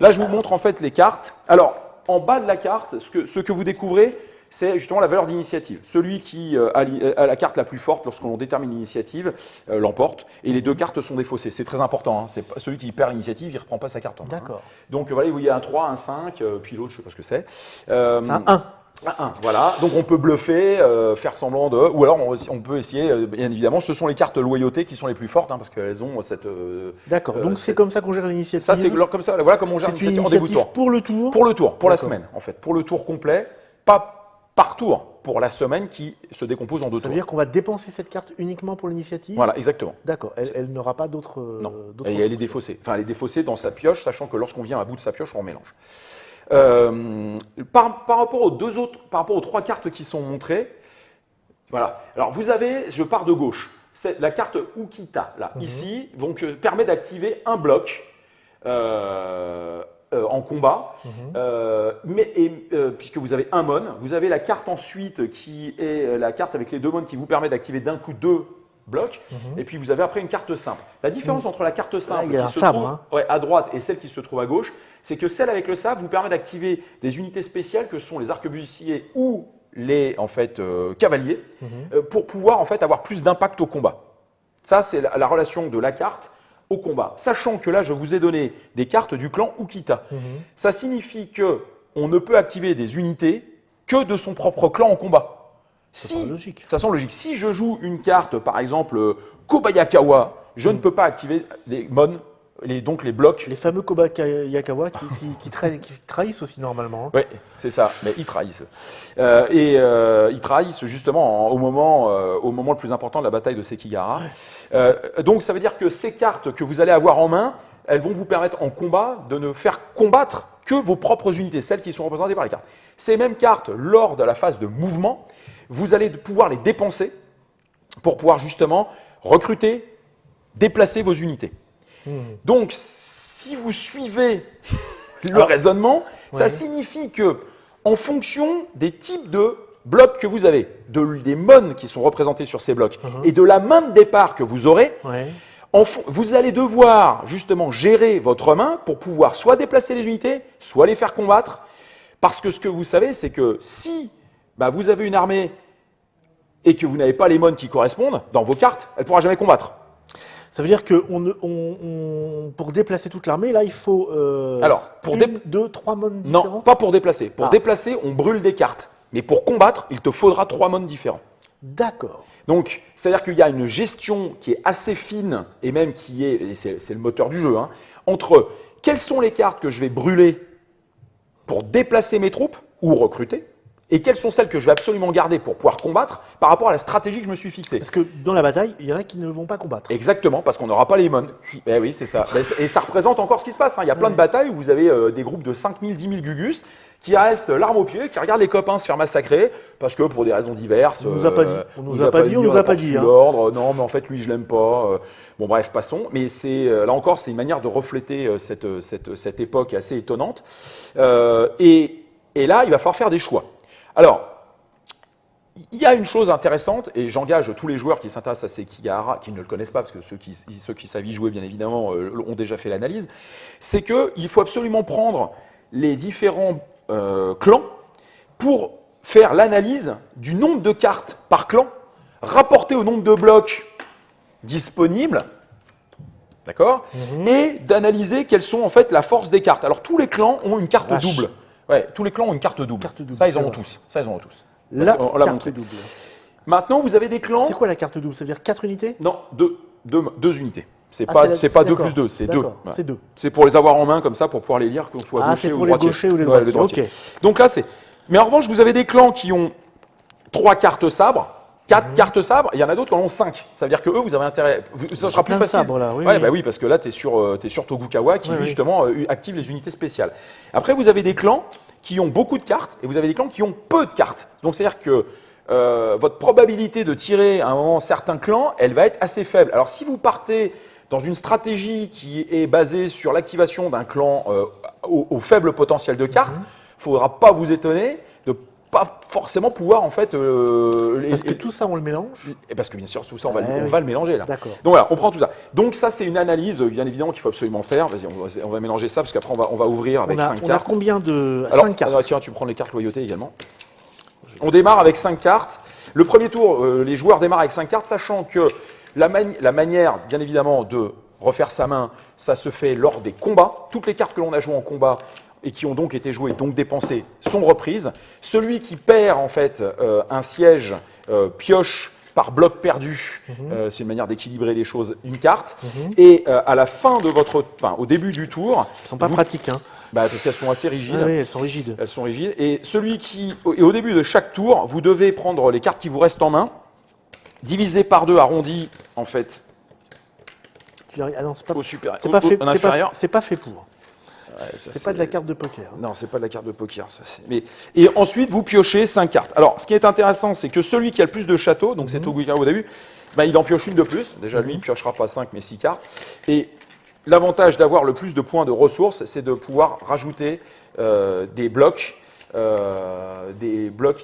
Là, je vous montre, en fait, les cartes. Alors, en bas de la carte, ce que vous découvrez, c'est justement la valeur d'initiative. Celui qui a la carte la plus forte lorsqu'on détermine l'initiative l'emporte. Et les 2 cartes sont défaussées. C'est très important. Hein. C'est celui qui perd l'initiative, il ne reprend pas sa carte en main. D'accord. Donc voilà, il y a un 3, un 5, puis l'autre, je ne sais pas ce que c'est. Un 1. Un 1, voilà. Donc on peut bluffer, faire semblant de... Ou alors on peut essayer, bien évidemment, ce sont les cartes loyauté qui sont les plus fortes, hein, parce qu'elles ont cette... D'accord, donc c'est comme ça qu'on gère l'initiative. Ça, c'est comme ça, voilà comment on gère l'initiative en début de tour. Pour le tour. Pour le tour, pour la semaine, en fait. Pour le tour complet, pas par tour, pour la semaine qui se décompose en 2 tours. Ça veut dire qu'on va dépenser cette carte uniquement pour l'initiative. Voilà, exactement. D'accord, elle n'aura pas d'autres... Non, et elle est défaussée. Enfin, elle est défaussée dans sa pioche, sachant que lorsqu'on vient à bout de sa pioche, on mélange. Par rapport aux 3 cartes qui sont montrées, voilà. Alors vous avez, je pars de gauche, c'est la carte Ukita, là, ici, donc permet d'activer un bloc en combat, puisque vous avez un mon. Vous avez la carte ensuite qui est la carte avec les 2 mons qui vous permet d'activer d'un coup 2 blocs, et puis vous avez après une carte simple. La différence entre la carte simple qui se trouve à droite et celle qui se trouve à gauche, c'est que celle avec le sabre vous permet d'activer des unités spéciales que sont les arquebusiers ou les cavaliers, pour pouvoir en fait avoir plus d'impact au combat. Ça, c'est la relation de la carte au combat. Sachant que là, je vous ai donné des cartes du clan Ukita. Ça signifie que on ne peut activer des unités que de son propre clan en combat. Ça semble logique. Ça semble logique. Si je joue une carte, par exemple Kobayakawa, je ne peux pas activer les mon, donc les blocs. Les fameux Kobayakawa qui trahissent aussi normalement. Hein. Oui, c'est ça, mais ils trahissent. Ils trahissent justement au moment le plus important de la bataille de Sekigahara. Donc ça veut dire que ces cartes que vous allez avoir en main, elles vont vous permettre en combat de ne faire combattre que vos propres unités, celles qui sont représentées par les cartes. Ces mêmes cartes, lors de la phase de mouvement, vous allez pouvoir les dépenser pour pouvoir justement recruter, déplacer vos unités. Donc, si vous suivez le raisonnement, ça signifie que, en fonction des types de blocs que vous avez, des mons qui sont représentés sur ces blocs, et de la main de départ que vous aurez, vous allez devoir justement gérer votre main pour pouvoir soit déplacer les unités, soit les faire combattre. Parce que ce que vous savez, c'est que si vous avez une armée et que vous n'avez pas les mons qui correspondent dans vos cartes, elle ne pourra jamais combattre. Ça veut dire que pour déplacer toute l'armée, là, il faut deux, 3 mons différents. Non, pas pour déplacer. Pour déplacer, on brûle des cartes. Mais pour combattre, il te faudra 3 mons différents. D'accord. Donc, c'est-à-dire qu'il y a une gestion qui est assez fine, et même c'est le moteur du jeu, entre quelles sont les cartes que je vais brûler pour déplacer mes troupes ou recruter, et quelles sont celles que je vais absolument garder pour pouvoir combattre par rapport à la stratégie que je me suis fixée. Parce que dans la bataille, il y en a qui ne vont pas combattre. Exactement, parce qu'on n'aura pas les mons. Eh oui, c'est ça. Et ça représente encore ce qui se passe. Il y a plein de batailles où vous avez des groupes de 5000, 10 000 gugus qui restent l'arme au pied, qui regardent les copains se faire massacrer, parce que pour des raisons diverses… On nous a pas dit. On nous a pas dit, on nous a pas dit. L'ordre, non, mais en fait, lui, je l'aime pas. Bon, bref, passons. Mais là encore, c'est une manière de refléter cette époque assez étonnante. Et là, il va falloir faire des choix. Alors, il y a une chose intéressante, et j'engage tous les joueurs qui s'intéressent à Sekigahara, qui ne le connaissent pas, parce que ceux qui savent y jouer, bien évidemment, ont déjà fait l'analyse, c'est qu'il faut absolument prendre les différents clans pour faire l'analyse du nombre de cartes par clan, rapporté au nombre de blocs disponibles, d'accord, et d'analyser quelles sont en fait la force des cartes. Alors, tous les clans ont une carte double. Ouais, tous les clans ont une carte double. Ça, ils en ont tous. La carte double. Maintenant, vous avez des clans… C'est quoi la carte double? Ça veut dire 4 unités? Non, 2 unités. C'est pas 2 plus 2, c'est 2. C'est 2. C'est pour les avoir en main comme ça, pour pouvoir les lire, qu'on soit gaucher ou droitier. C'est pour les gauchers ou les droitiers. Ok. Donc là, c'est… Mais en revanche, vous avez des clans qui ont 3 cartes sabres, 4 cartes sabres, il y en a d'autres qui en ont 5. Ça veut dire que eux, vous avez intérêt… Ça sera plus facile. Sabres, là. Oui, parce que là, tu es sur Tokugawa qui, lui, justement, active les unités spéciales. Après, vous avez des clans qui ont beaucoup de cartes et vous avez des clans qui ont peu de cartes. Donc, c'est-à-dire que votre probabilité de tirer à un moment certains clans, elle va être assez faible. Alors, si vous partez dans une stratégie qui est basée sur l'activation d'un clan au faible potentiel de cartes, il ne faudra pas vous étonner de pas forcément pouvoir en fait. Parce que tout ça, on le mélange. Et parce que bien sûr, tout ça, on va le mélanger là. D'accord. Donc voilà, on prend tout ça. Donc ça, c'est une analyse, bien évidemment, qu'il faut absolument faire. Vas-y, on va mélanger ça parce qu'après, on va ouvrir avec 5 On a cartes. combien de. Alors, 5 cartes. tiens, tu prends les cartes loyauté également. On démarre avec 5 cartes. Le premier tour, les joueurs démarrent avec 5 cartes, sachant que la manière, bien évidemment, de refaire sa main, ça se fait lors des combats. Toutes les cartes que l'on a jouées en combat et qui ont donc été jouées, donc dépensées, sont reprises. Celui qui perd en fait un siège pioche par bloc perdu, c'est une manière d'équilibrer les choses, une carte. Et à la fin de au début du tour, Ils sont pas pratiques, hein. parce qu'elles sont assez rigides. Oui, elles sont rigides. Elles sont rigides. Et au début de chaque tour, vous devez prendre les cartes qui vous restent en main, diviser par 2, arrondi en fait Ah non, c'est pas, au supérieur. c'est pas fait. En inférieur. C'est pas fait pour. Ouais, ça, C'est pas de la carte de poker. Non, c'est pas de la carte de poker. Ça, et ensuite, vous piochez 5 cartes. Alors, ce qui est intéressant, c'est que celui qui a le plus de châteaux, donc c'est Tokugawa au début, il en pioche une de plus. Déjà, lui, il ne piochera pas 5, mais 6 cartes. Et l'avantage d'avoir le plus de points de ressources, c'est de pouvoir rajouter des blocs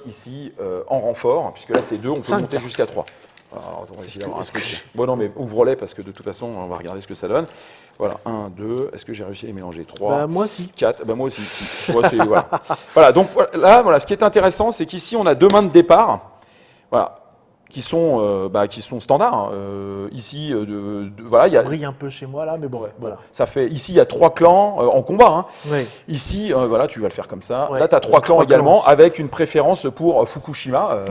ici en renfort, puisque là, c'est 2, on peut monter jusqu'à 3. Alors, on va essayer d'avoir un truc. Bon, non, mais ouvre-les parce que de toute façon, on va regarder ce que ça donne. Voilà, 1, 2. Est-ce que j'ai réussi à les mélanger? 3. Moi aussi. 4. Moi aussi. Si. Voilà, donc là, ce qui est intéressant, c'est qu'ici, on a 2 mains de départ. Voilà. Qui sont standards. Hein. Ici, voilà, il y a. Ça brille un peu chez moi là, mais bon, voilà. Ça fait ici, il y a 3 clans en combat. Hein. Oui. Ici, voilà, tu vas le faire comme ça. Ouais. Là, tu as 3 clans 3 également, clans. avec une préférence pour Fukushima.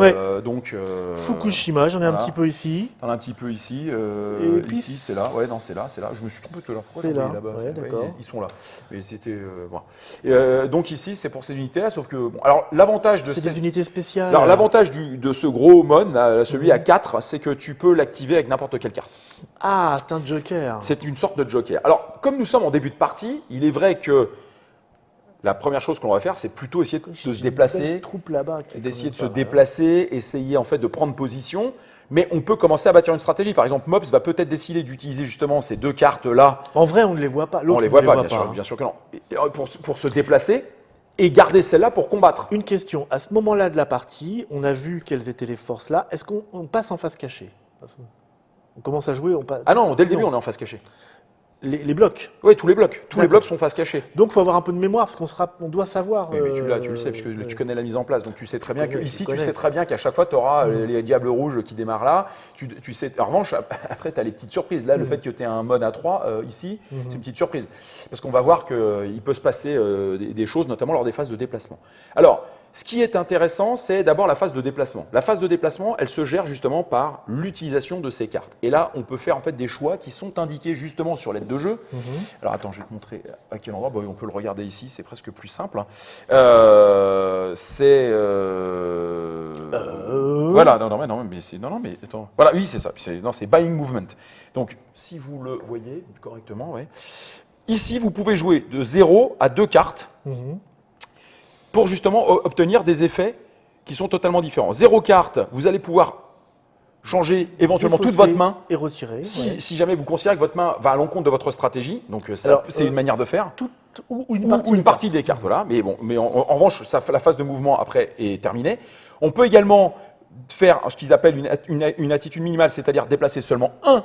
Donc, Fukushima, j'en ai un voilà. petit peu ici. T'en as un petit peu ici. Et puis, ici, c'est là. Ouais, non, c'est là. Je me suis trompé tout à l'heure. Pourquoi c'est j'en ai là. là-bas Ouais, d'accord. ils sont là. Mais c'était bon. Donc ici, c'est pour ces unités-là, sauf que bon. Alors l'avantage de C'est des unités spéciales. Alors l'avantage de ce gros mon, là, celui à 4, c'est que tu peux l'activer avec n'importe quelle carte. Ah, c'est un joker. C'est une sorte de joker. Alors, comme nous sommes en début de partie, il est vrai que la première chose qu'on va faire, c'est plutôt essayer de se déplacer, Troupe là-bas. d'essayer de se déplacer, essayer en fait de prendre position. Mais on peut commencer à bâtir une stratégie. Par exemple, Mops va peut-être décider d'utiliser justement ces 2 cartes-là. En vrai, on ne les voit pas. On ne les voit pas, bien sûr que non. Et pour se déplacer et garder celle-là pour combattre. Une question. À ce moment-là de la partie, on a vu quelles étaient les forces là. Est-ce qu'on passe en face cachée? On commence à jouer, on passe. Ah non, dès le début, on est en face cachée. Les blocs. Oui, tous les blocs. Tous les D'accord. blocs sont face cachée. Donc, il faut avoir un peu de mémoire parce on doit savoir. Oui, mais tu le sais, puisque tu connais la mise en place. Donc tu sais très bien connais, qu'ici, tu tu connais. sais très bien qu'à chaque fois, tu auras les diables rouges qui démarrent là. Tu sais, en revanche, après, tu as les petites surprises. Là, le fait que tu aies un mode à 3 ici, c'est une petite surprise. Parce qu'on va voir qu'il peut se passer des choses, notamment lors des phases de déplacement. Alors, ce qui est intéressant, c'est d'abord la phase de déplacement. La phase de déplacement, elle se gère justement par l'utilisation de ces cartes. Et là, on peut faire en fait des choix qui sont indiqués justement sur l'aide de jeu. Alors attends, je vais te montrer à quel endroit. On peut le regarder ici, c'est presque plus simple. Voilà, mais attends. Voilà, oui, c'est ça. C'est buying movement. Donc, si vous le voyez correctement, ouais. Ici, vous pouvez jouer de 0 à 2 cartes. Pour justement obtenir des effets qui sont totalement différents. 0 carte, vous allez pouvoir changer éventuellement toute votre main. Et retirer. Si jamais vous considérez que votre main va à l'encontre de votre stratégie, donc c'est une manière de faire. Ou une partie des cartes, voilà. Mais en revanche, la phase de mouvement après est terminée. On peut également faire ce qu'ils appellent une attitude minimale, c'est-à-dire déplacer seulement un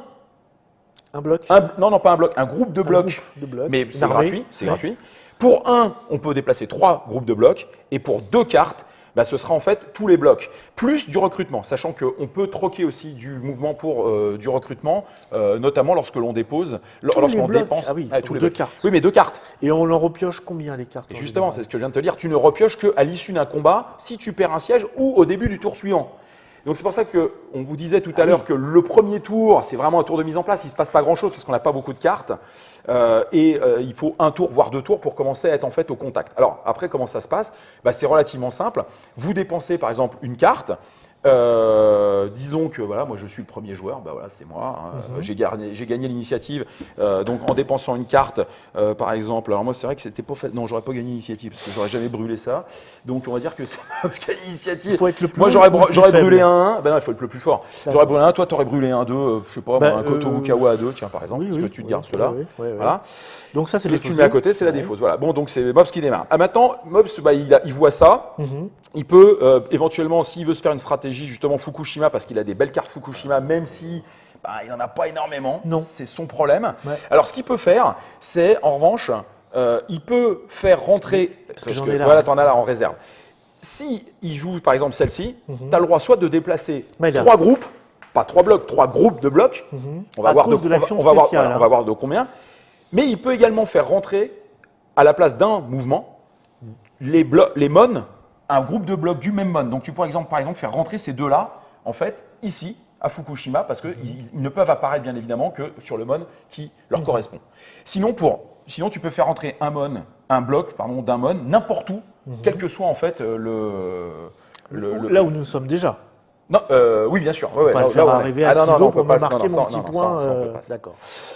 bloc. Non, pas un bloc, un groupe de blocs. Mais c'est gratuit. Pour 1, on peut déplacer 3 groupes de blocs. Et pour 2 cartes, ce sera en fait tous les blocs. Plus du recrutement, sachant qu'on peut troquer aussi du mouvement pour du recrutement, notamment lorsque l'on dépose, lorsqu'on dépense. Ah oui, tous les 2 blocs. cartes. Oui, mais 2 cartes. Et on en repioche combien les cartes? Et justement, c'est ce que je viens de te dire. Tu ne repioches qu'à l'issue d'un combat, si tu perds un siège ou au début du tour suivant. Donc c'est pour ça qu'on vous disait tout à l'heure que le premier tour, c'est vraiment un tour de mise en place. Il ne se passe pas grand-chose parce qu'on n'a pas beaucoup de cartes. Il faut un tour, voire 2 tours pour commencer à être en fait au contact. Alors après, comment ça se passe? C'est relativement simple. Vous dépensez par exemple une carte. Disons que voilà, moi je suis le premier joueur, bah voilà, c'est moi. Hein. J'ai gagné l'initiative. Donc en dépensant une carte, par exemple. Alors moi c'est vrai que c'était pas fait. Non, j'aurais pas gagné l'initiative parce que j'aurais jamais brûlé ça. Donc on va dire que c'est parce qu'il y a l'initiative. Il faut être le plus Moi j'aurais brûlé un 1. Ben non, il faut être le plus fort. D'accord. J'aurais brûlé un. Toi t'aurais brûlé un 2. Je sais pas, Bah, un Koto Kawa à 2, tiens par exemple, parce que tu te gardes ceux-là. Voilà. Donc ça c'est Et tu le mets à côté, c'est la défausse. Voilà. Bon, donc c'est Mobs qui démarre. Ah, maintenant, Mobs, bah, il voit ça. Il peut éventuellement, s'il veut se faire une stratégie justement Fukushima, parce qu'il a des belles cartes Fukushima, même si bah, il n'en a pas énormément, c'est son problème. Ouais. Alors, ce qu'il peut faire, c'est en revanche, il peut faire rentrer. Parce que j'en ai là. Voilà, t'en as là en réserve. Si il joue par exemple celle-ci, tu as le droit soit de déplacer Mais là. 3 groupes, pas 3 blocs, 3 groupes de blocs. On va À voir cause de l'action on va voir, spéciale, on va voir de combien. Mais il peut également faire rentrer, à la place d'un mouvement, les mônes, un groupe de blocs du même mon. Donc tu pourrais par exemple faire rentrer ces deux-là, en fait, ici, à Fukushima, parce qu'ils ne peuvent apparaître bien évidemment que sur le mon qui leur correspond. Sinon, tu peux faire rentrer un bloc d'un mon, n'importe où, quel que soit en fait Là où nous sommes déjà. Non, oui, bien sûr. On peut pas le faire arriver à Kizo pour me marquer mon petit point. D'accord.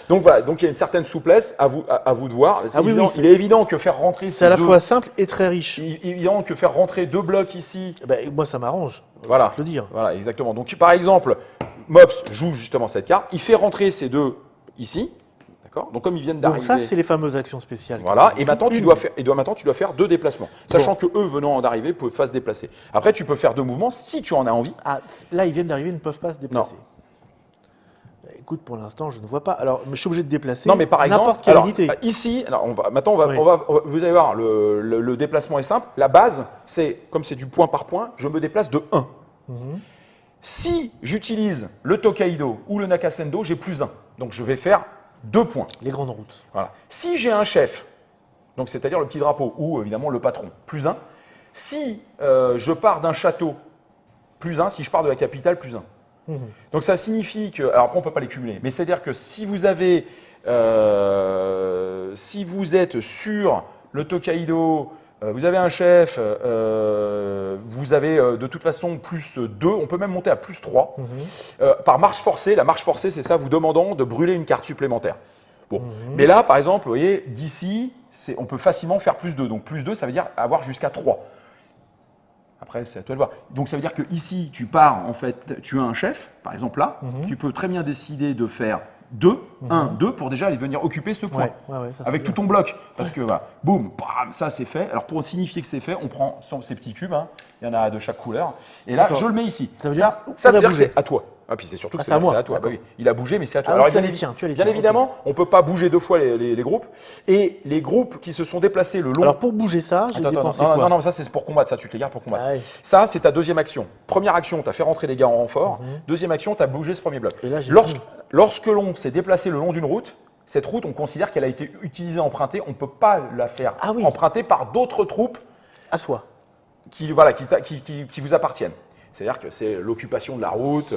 Donc voilà, donc il y a une certaine souplesse à vous de voir. Il est évident que faire rentrer c'est à la fois simple et très riche. Il est évident que faire rentrer 2 blocs ici. Ben, moi ça m'arrange. Voilà. Je peux le dire. Voilà, exactement. Donc par exemple, Mops joue justement cette carte, il fait rentrer ces 2 ici. D'accord. Donc comme ils viennent d'arriver. Donc ça c'est les fameuses actions spéciales. Voilà. Et maintenant tu dois faire 2 déplacements, sachant que eux venant d'arriver peuvent pas se déplacer. Après tu peux faire 2 mouvements si tu en as envie. Ah, là ils viennent d'arriver, ils ne peuvent pas se déplacer. Écoute, pour l'instant, je ne vois pas. Alors, je suis obligé de déplacer n'importe quelle unité. Ici, alors vous allez voir, le déplacement est simple. La base, c'est, comme c'est du point par point, je me déplace de 1. Si j'utilise le Tokaido ou le Nakasendo, j'ai plus 1. Donc, je vais faire 2 points. Les grandes routes. Voilà. Si j'ai un chef, donc c'est-à-dire le petit drapeau ou évidemment le patron, plus 1. Si je pars d'un château, plus 1. Si je pars de la capitale, plus 1. Donc ça signifie que, alors après on ne peut pas les cumuler, mais c'est-à-dire que si vous êtes sur le Tokaido, vous avez un chef, vous avez de toute façon plus 2, on peut même monter à plus 3. Par marche forcée, la marche forcée c'est ça, vous demandant de brûler une carte supplémentaire. Bon. Mais là par exemple, vous voyez, d'ici, on peut facilement faire plus 2, donc plus 2 ça veut dire avoir jusqu'à 3. Après, c'est à toi de voir. Donc, ça veut dire que ici, tu pars, en fait, tu as un chef, par exemple là, tu peux très bien décider de faire 2, 1, 2 pour déjà aller venir occuper ce point. Ça, avec tout ton bloc. Parce que, voilà, boum, bam, ça c'est fait. Alors, pour signifier que c'est fait, on prend ces petits cubes, hein. Il y en a de chaque couleur. Et là, je le mets ici. Ça veut dire ça c'est-à-dire que c'est à toi. Ah, puis c'est surtout que c'est à toi. Bah oui, il a bougé, mais c'est à toi. Alors, bien évidemment, on ne peut pas bouger 2 fois les groupes. Et les groupes qui se sont déplacés le long. Alors, pour bouger ça, j'ai dépensé quoi ? Non, ça c'est pour combattre. Ça, tu te les gardes pour combattre. Ah, ouais. Ça, c'est ta deuxième action. Première action, tu as fait rentrer les gars en renfort. Deuxième action, tu as bougé ce premier bloc. Et là, lorsque l'on s'est déplacé le long d'une route, cette route, on considère qu'elle a été utilisée, empruntée. On ne peut pas la faire emprunter par d'autres troupes à soi qui vous appartiennent. C'est-à-dire que c'est l'occupation de la route,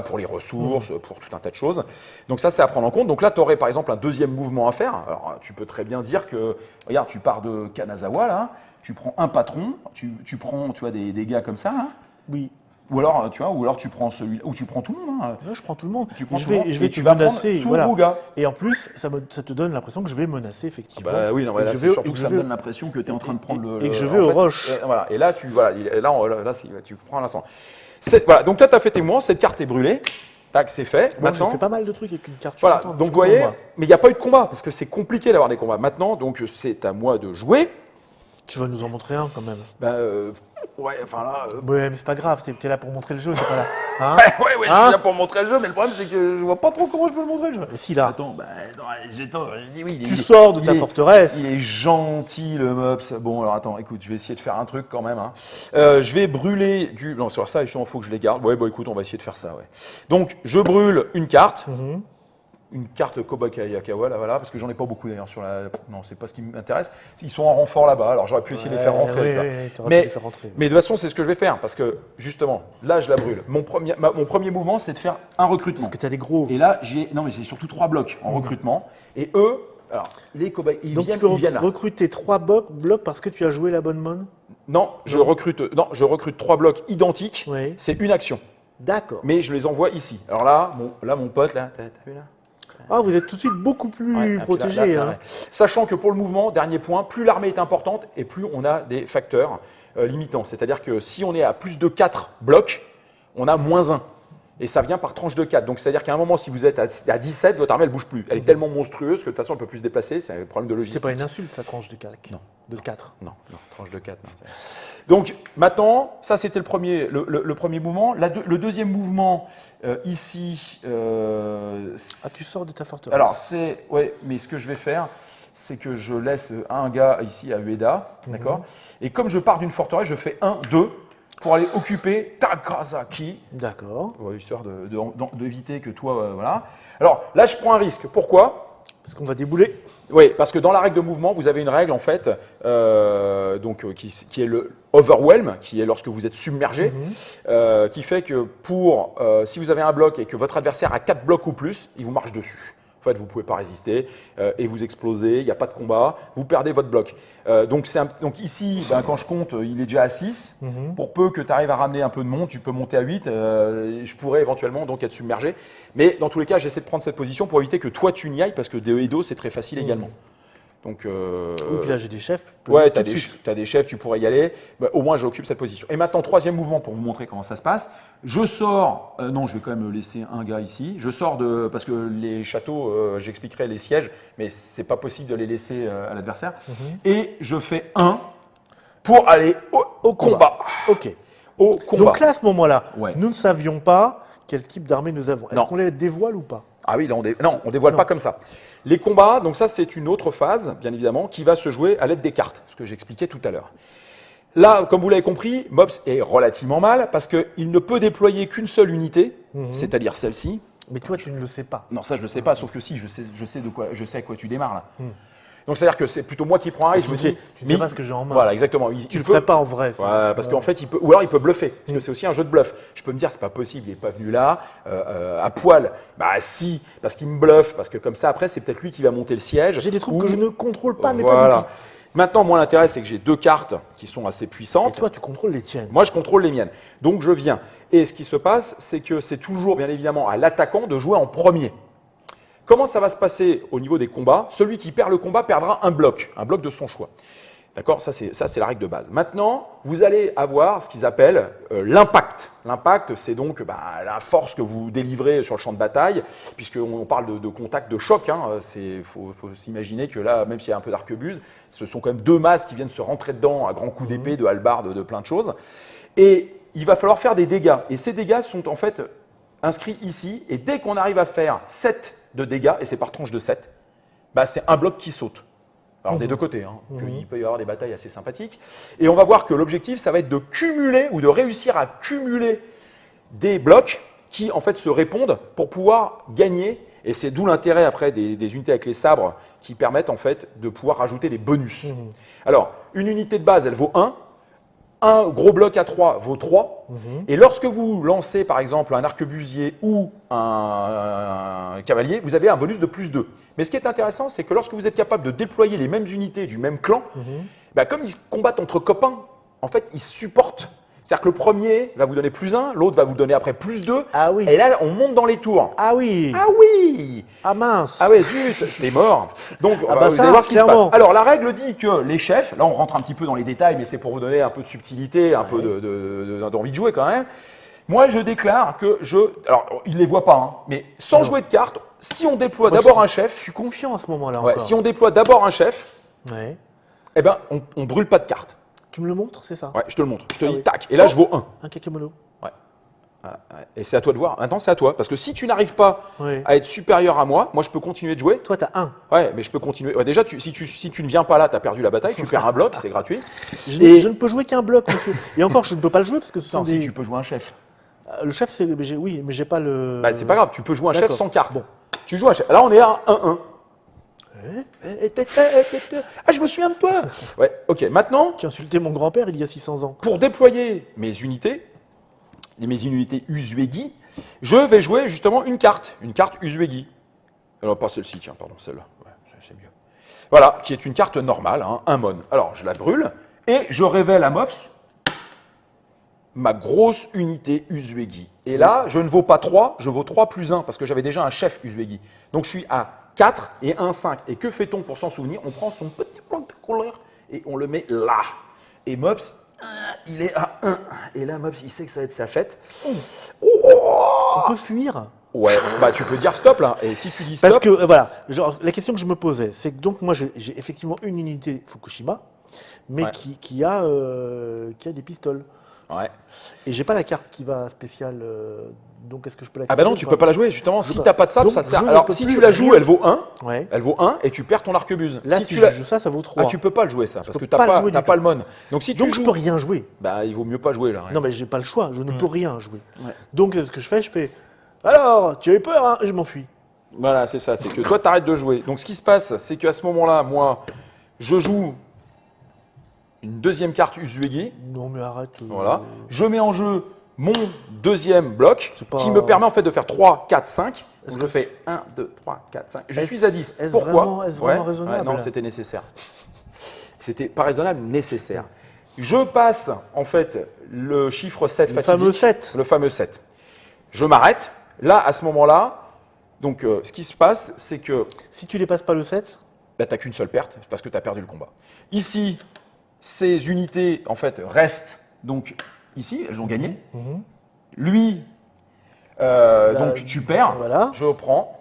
pour les ressources, pour tout un tas de choses. Donc ça, c'est à prendre en compte. Donc là, tu aurais par exemple un deuxième mouvement à faire. Alors, tu peux très bien dire que, regarde, tu pars de Kanazawa, là, tu prends un patron, tu prends des gars comme ça. Hein. Oui. Ou alors, tu prends celui-là, ou tu prends tout le monde. Hein. Non, je prends tout le monde. Je vais te menacer. Voilà. Et en plus, ça te donne l'impression que je vais menacer, effectivement. Ah bah oui, non, là, c'est surtout que ça me donne l'impression que tu es en train de prendre le. Et que je vais aux roches. Voilà. Et là, tu prends l'instant. Voilà. Donc, toi, tu as fait tes mouvements, cette carte est brûlée. Tac, c'est fait. Bon, maintenant, j'ai fait pas mal de trucs avec une carte. Voilà. Donc, vous voyez, mais il n'y a pas eu de combat, parce que c'est compliqué d'avoir des combats. Maintenant, donc, c'est à moi de jouer. Tu vas nous en montrer un quand même. Ouais, enfin là. Ouais, mais c'est pas grave, t'es là pour montrer le jeu, c'est pas là. Hein ouais, je suis là pour montrer le jeu, mais le problème c'est que je vois pas trop comment je peux le montrer le jeu. Et si là. Attends, tu sors de ta forteresse. Il est gentil le Mops. Bon, alors attends, écoute, je vais essayer de faire un truc quand même. Hein. Je vais brûler du. Non, sur ça, il faut que je les garde. Ouais, bon, écoute, on va essayer de faire ça, ouais. Donc, je brûle une carte. Une carte Kobakayakawa, là, voilà, parce que j'en ai pas beaucoup d'ailleurs sur la. Non, c'est pas ce qui m'intéresse. Ils sont en renfort là-bas, alors j'aurais pu essayer de les faire rentrer. Mais de toute façon, c'est ce que je vais faire, parce que justement, là, je la brûle. Mon premier mouvement, c'est de faire un recrutement. Parce que tu as des gros. Et là, non, mais c'est surtout 3 blocs en recrutement. Et eux, alors, les Kobakayakawa, ils viennent là. Recruter 3 blocs parce que tu as joué la bonne mon. Non, je recrute 3 blocs identiques. Oui. C'est une action. D'accord. Mais je les envoie ici. Alors là, mon pote, là, t'as vu là? Ah, vous êtes tout de suite beaucoup plus Ouais, et puis protégé. là, Hein. ouais. Sachant que pour le mouvement, dernier point, plus l'armée est importante et plus on a des facteurs limitants. C'est-à-dire que si on est à plus de 4 blocs, on a -1. Et ça vient par tranche de 4. Donc c'est-à-dire qu'à un moment, si vous êtes à 17, votre armée, elle ne bouge plus. Elle est tellement monstrueuse que de toute façon, elle ne peut plus se déplacer. C'est un problème de logistique. C'est pas une insulte, ça tranche de 4. Non. De 4. Non, tranche de 4. Non. Donc maintenant, ça c'était le premier mouvement. Le deuxième mouvement, ici. Tu sors de ta forteresse. Alors, ouais, mais ce que je vais faire, c'est que je laisse un gars ici à Ueda, d'accord. Et comme je pars d'une forteresse, je fais 1, 2 pour aller occuper Takasaki. D'accord. Histoire d'éviter que toi, voilà. Alors là, je prends un risque. Pourquoi ? Parce qu'on va débouler. Oui, parce que dans la règle de mouvement, vous avez une règle en fait, qui est le overwhelm, qui est lorsque vous êtes submergé, qui fait que si vous avez un bloc et que votre adversaire a 4 blocs ou plus, il vous marche dessus. En fait, vous ne pouvez pas résister et vous explosez, il n'y a pas de combat, vous perdez votre bloc. Donc ici, quand je compte, il est déjà à 6. Pour peu que tu arrives à ramener un peu de monde, tu peux monter à 8. Je pourrais éventuellement donc être submergé. Mais dans tous les cas, j'essaie de prendre cette position pour éviter que toi tu n'y ailles parce que de Edo, c'est très facile également. Donc, oui, puis là j'ai des chefs. Ouais, tu as des chefs, tu pourrais y aller. Bah, au moins, j'occupe cette position. Et maintenant, troisième mouvement pour vous montrer comment ça se passe. Je sors. Non, je vais quand même laisser un gars ici. Je sors parce que les châteaux, j'expliquerai les sièges, mais c'est pas possible de les laisser à l'adversaire. Et je fais 1 pour aller au combat. Ok. Au combat. Donc là, à ce moment-là, Ouais. nous ne savions pas quel type d'armée nous avons. Est-ce Non. qu'on les dévoile ou pas? Ah oui, là, on dévoile pas comme ça. Les combats, donc ça, c'est une autre phase, bien évidemment, qui va se jouer à l'aide des cartes, ce que j'expliquais tout à l'heure. Là, comme vous l'avez compris, Mobs est relativement mal parce qu'il ne peut déployer qu'une seule unité, c'est-à-dire celle-ci. Mais toi, tu ne le sais pas. Non, ça, je ne le sais pas, sauf que si, je sais à quoi tu démarres là. Donc, c'est-à-dire que c'est plutôt moi qui prends un risque. Tu ne sais pas ce que j'ai en main. Voilà, exactement. Tu ne le ferais pas en vrai, ça. Ouais, parce qu'en fait, ou alors il peut bluffer, parce que c'est aussi un jeu de bluff. Je peux me dire, c'est pas possible, il n'est pas venu là, à poil. Bah si, parce qu'il me bluffe, parce que comme ça, après, c'est peut-être lui qui va monter le siège. J'ai des troupes que je ne contrôle pas, mais voilà. pas du tout. Maintenant, moi, l'intérêt, c'est que j'ai 2 cartes qui sont assez Et puissantes. toi, tu contrôles les tiennes. Moi, je contrôle les miennes. Donc, je viens. Et ce qui se passe, c'est que c'est toujours, bien évidemment, à l'attaquant de jouer en premier. Comment ça va se passer au niveau des combats? Celui qui perd le combat perdra un bloc de son choix. D'accord? Ça, c'est la règle de base. Maintenant, vous allez avoir ce qu'ils appellent l'impact. L'impact, c'est donc la force que vous délivrez sur le champ de bataille, puisqu'on parle de contact, de choc. Il faut s'imaginer que là, même s'il y a un peu d'arquebuse, ce sont quand même 2 masses qui viennent se rentrer dedans à grands coups d'épée, de hallebarde, de plein de choses. Et il va falloir faire des dégâts. Et ces dégâts sont en fait inscrits ici. Et dès qu'on arrive à faire 7 de dégâts, et c'est par tranche de 7, c'est un bloc qui saute. Alors des deux côtés, il peut y avoir des batailles assez sympathiques. Et on va voir que l'objectif, ça va être de cumuler ou de réussir à cumuler des blocs qui en fait se répondent pour pouvoir gagner. Et c'est d'où l'intérêt après des unités avec les sabres qui permettent en fait de pouvoir rajouter des bonus. Alors, une unité de base, elle vaut 1. Un gros bloc à 3 vaut 3. Et lorsque vous lancez par exemple un arquebusier ou un cavalier, vous avez un bonus de plus 2. Mais ce qui est intéressant, c'est que lorsque vous êtes capable de déployer les mêmes unités du même clan, comme ils combattent entre copains, en fait, ils supportent. C'est-à-dire que le premier va vous donner plus 1, l'autre va vous donner après plus 2. Ah oui. Et là, on monte dans les tours. Ah oui. Ah oui. Ah mince. Ah ouais, zut, t'es mort. Donc, vous ça, allez voir ce qui se clairement. passe. Alors, la règle dit que les chefs, là on rentre un petit peu dans les détails, mais c'est pour vous donner un peu de subtilité, un peu d'envie de jouer quand même. Moi, je déclare que alors, ils ne les voient pas, mais sans jouer de cartes, si on déploie d'abord un chef. Je suis confiant à ce moment-là Ouais, encore. si on déploie d'abord un chef, Ouais. eh ben, on brûle pas de cartes. Tu me le montres, c'est ça? Ouais, je te le montre. Je te dis oui. tac. Et là, je vaux 1. Un kakemono. Voilà. Et c'est à toi de voir. Maintenant, c'est à toi. Parce que si tu n'arrives pas Ouais. à être supérieur à moi, je peux continuer de jouer. Toi, t'as 1. Ouais, mais je peux continuer. Ouais, déjà, si tu ne viens pas là, tu as perdu la bataille, tu perds un bloc, c'est gratuit. Je ne peux jouer qu'un bloc, monsieur. Et encore, je ne peux pas le jouer parce que ce sont Non, des... si tu peux jouer un chef. Le chef, c'est... Oui, mais j'ai pas le... C'est pas grave, tu peux jouer un chef D'accord. sans carte. Bon. Tu joues un chef. Là, on est à 1-1. Ah, je me souviens de toi. Ouais, ok. Maintenant, Tu as insulté mon grand-père il y a 600 ans. pour déployer mes unités Uzuegi, je vais jouer justement une carte Uzuegi. Alors, pas celle-ci, tiens, pardon, celle-là. Ouais, c'est mieux. Voilà, qui est une carte normale, un mon. Alors, je la brûle. Et je révèle à Mops ma grosse unité Uzbegi. Et là, je ne vaux pas 3, je vaux 3 plus 1 parce que j'avais déjà un chef Uzbegi. Donc je suis à 4 et 1, 5. Et que fait-on pour s'en souvenir? On prend son petit bloc de couleur et on le met là. Et Mops, il est à 1. Et là, Mops, il sait que ça va être sa fête. On peut fuir. Ouais, bah tu peux dire stop là. Et si tu dis stop. Parce que voilà, genre, la question que je me posais, c'est que donc moi j'ai effectivement une unité Fukushima, mais Ouais. qui a des pistoles. Ouais. Et j'ai pas la carte qui va spéciale. Donc est-ce que je peux la Ah bah non, tu peux pas la jouer. Justement, si peux t'as pas de sable, Donc, ça sert. je ne Alors peux si plus tu la joues, rien. elle vaut 1. Ouais. Elle vaut 1 et tu perds ton arquebuse. Là, si si tu je la... joue ça, ça vaut 3. Ah, tu peux pas le jouer ça, parce que peux pas le jouer t'as du pas tout. le mon. Donc si tu Donc je joues, peux rien jouer. bah il vaut mieux pas jouer là. Non, mais j'ai pas le choix, je ne peux rien jouer. Ouais. Donc ce que je fais, alors, tu as eu peur, hein? Et je m'enfuis. Voilà, c'est ça. C'est que toi, t'arrêtes de jouer. Donc ce qui se passe, c'est qu'à ce moment-là, moi, je joue une deuxième carte Uzbegi. Non, mais arrête. Voilà. Je mets en jeu mon deuxième bloc C'est pas- qui me permet en fait de faire 3, 4, 5. Est-ce Donc que je fais 1, 2, 3, 4, 5. Je Est-ce- suis à 10. est-ce Pourquoi vraiment raisonnable, Non, là c'était nécessaire. C'était pas raisonnable, nécessaire. Je passe en fait le chiffre 7 Le fatidique. fameux 7. Le fameux 7. Je m'arrête. Là, à ce moment-là, donc ce qui se passe, c'est que Si tu les passes pas le 7, bah, tu n'as qu'une seule perte parce que tu as perdu le combat. Ici, ces unités en fait restent donc ici, elles ont gagné. Lui, donc tu perds, voilà. je prends.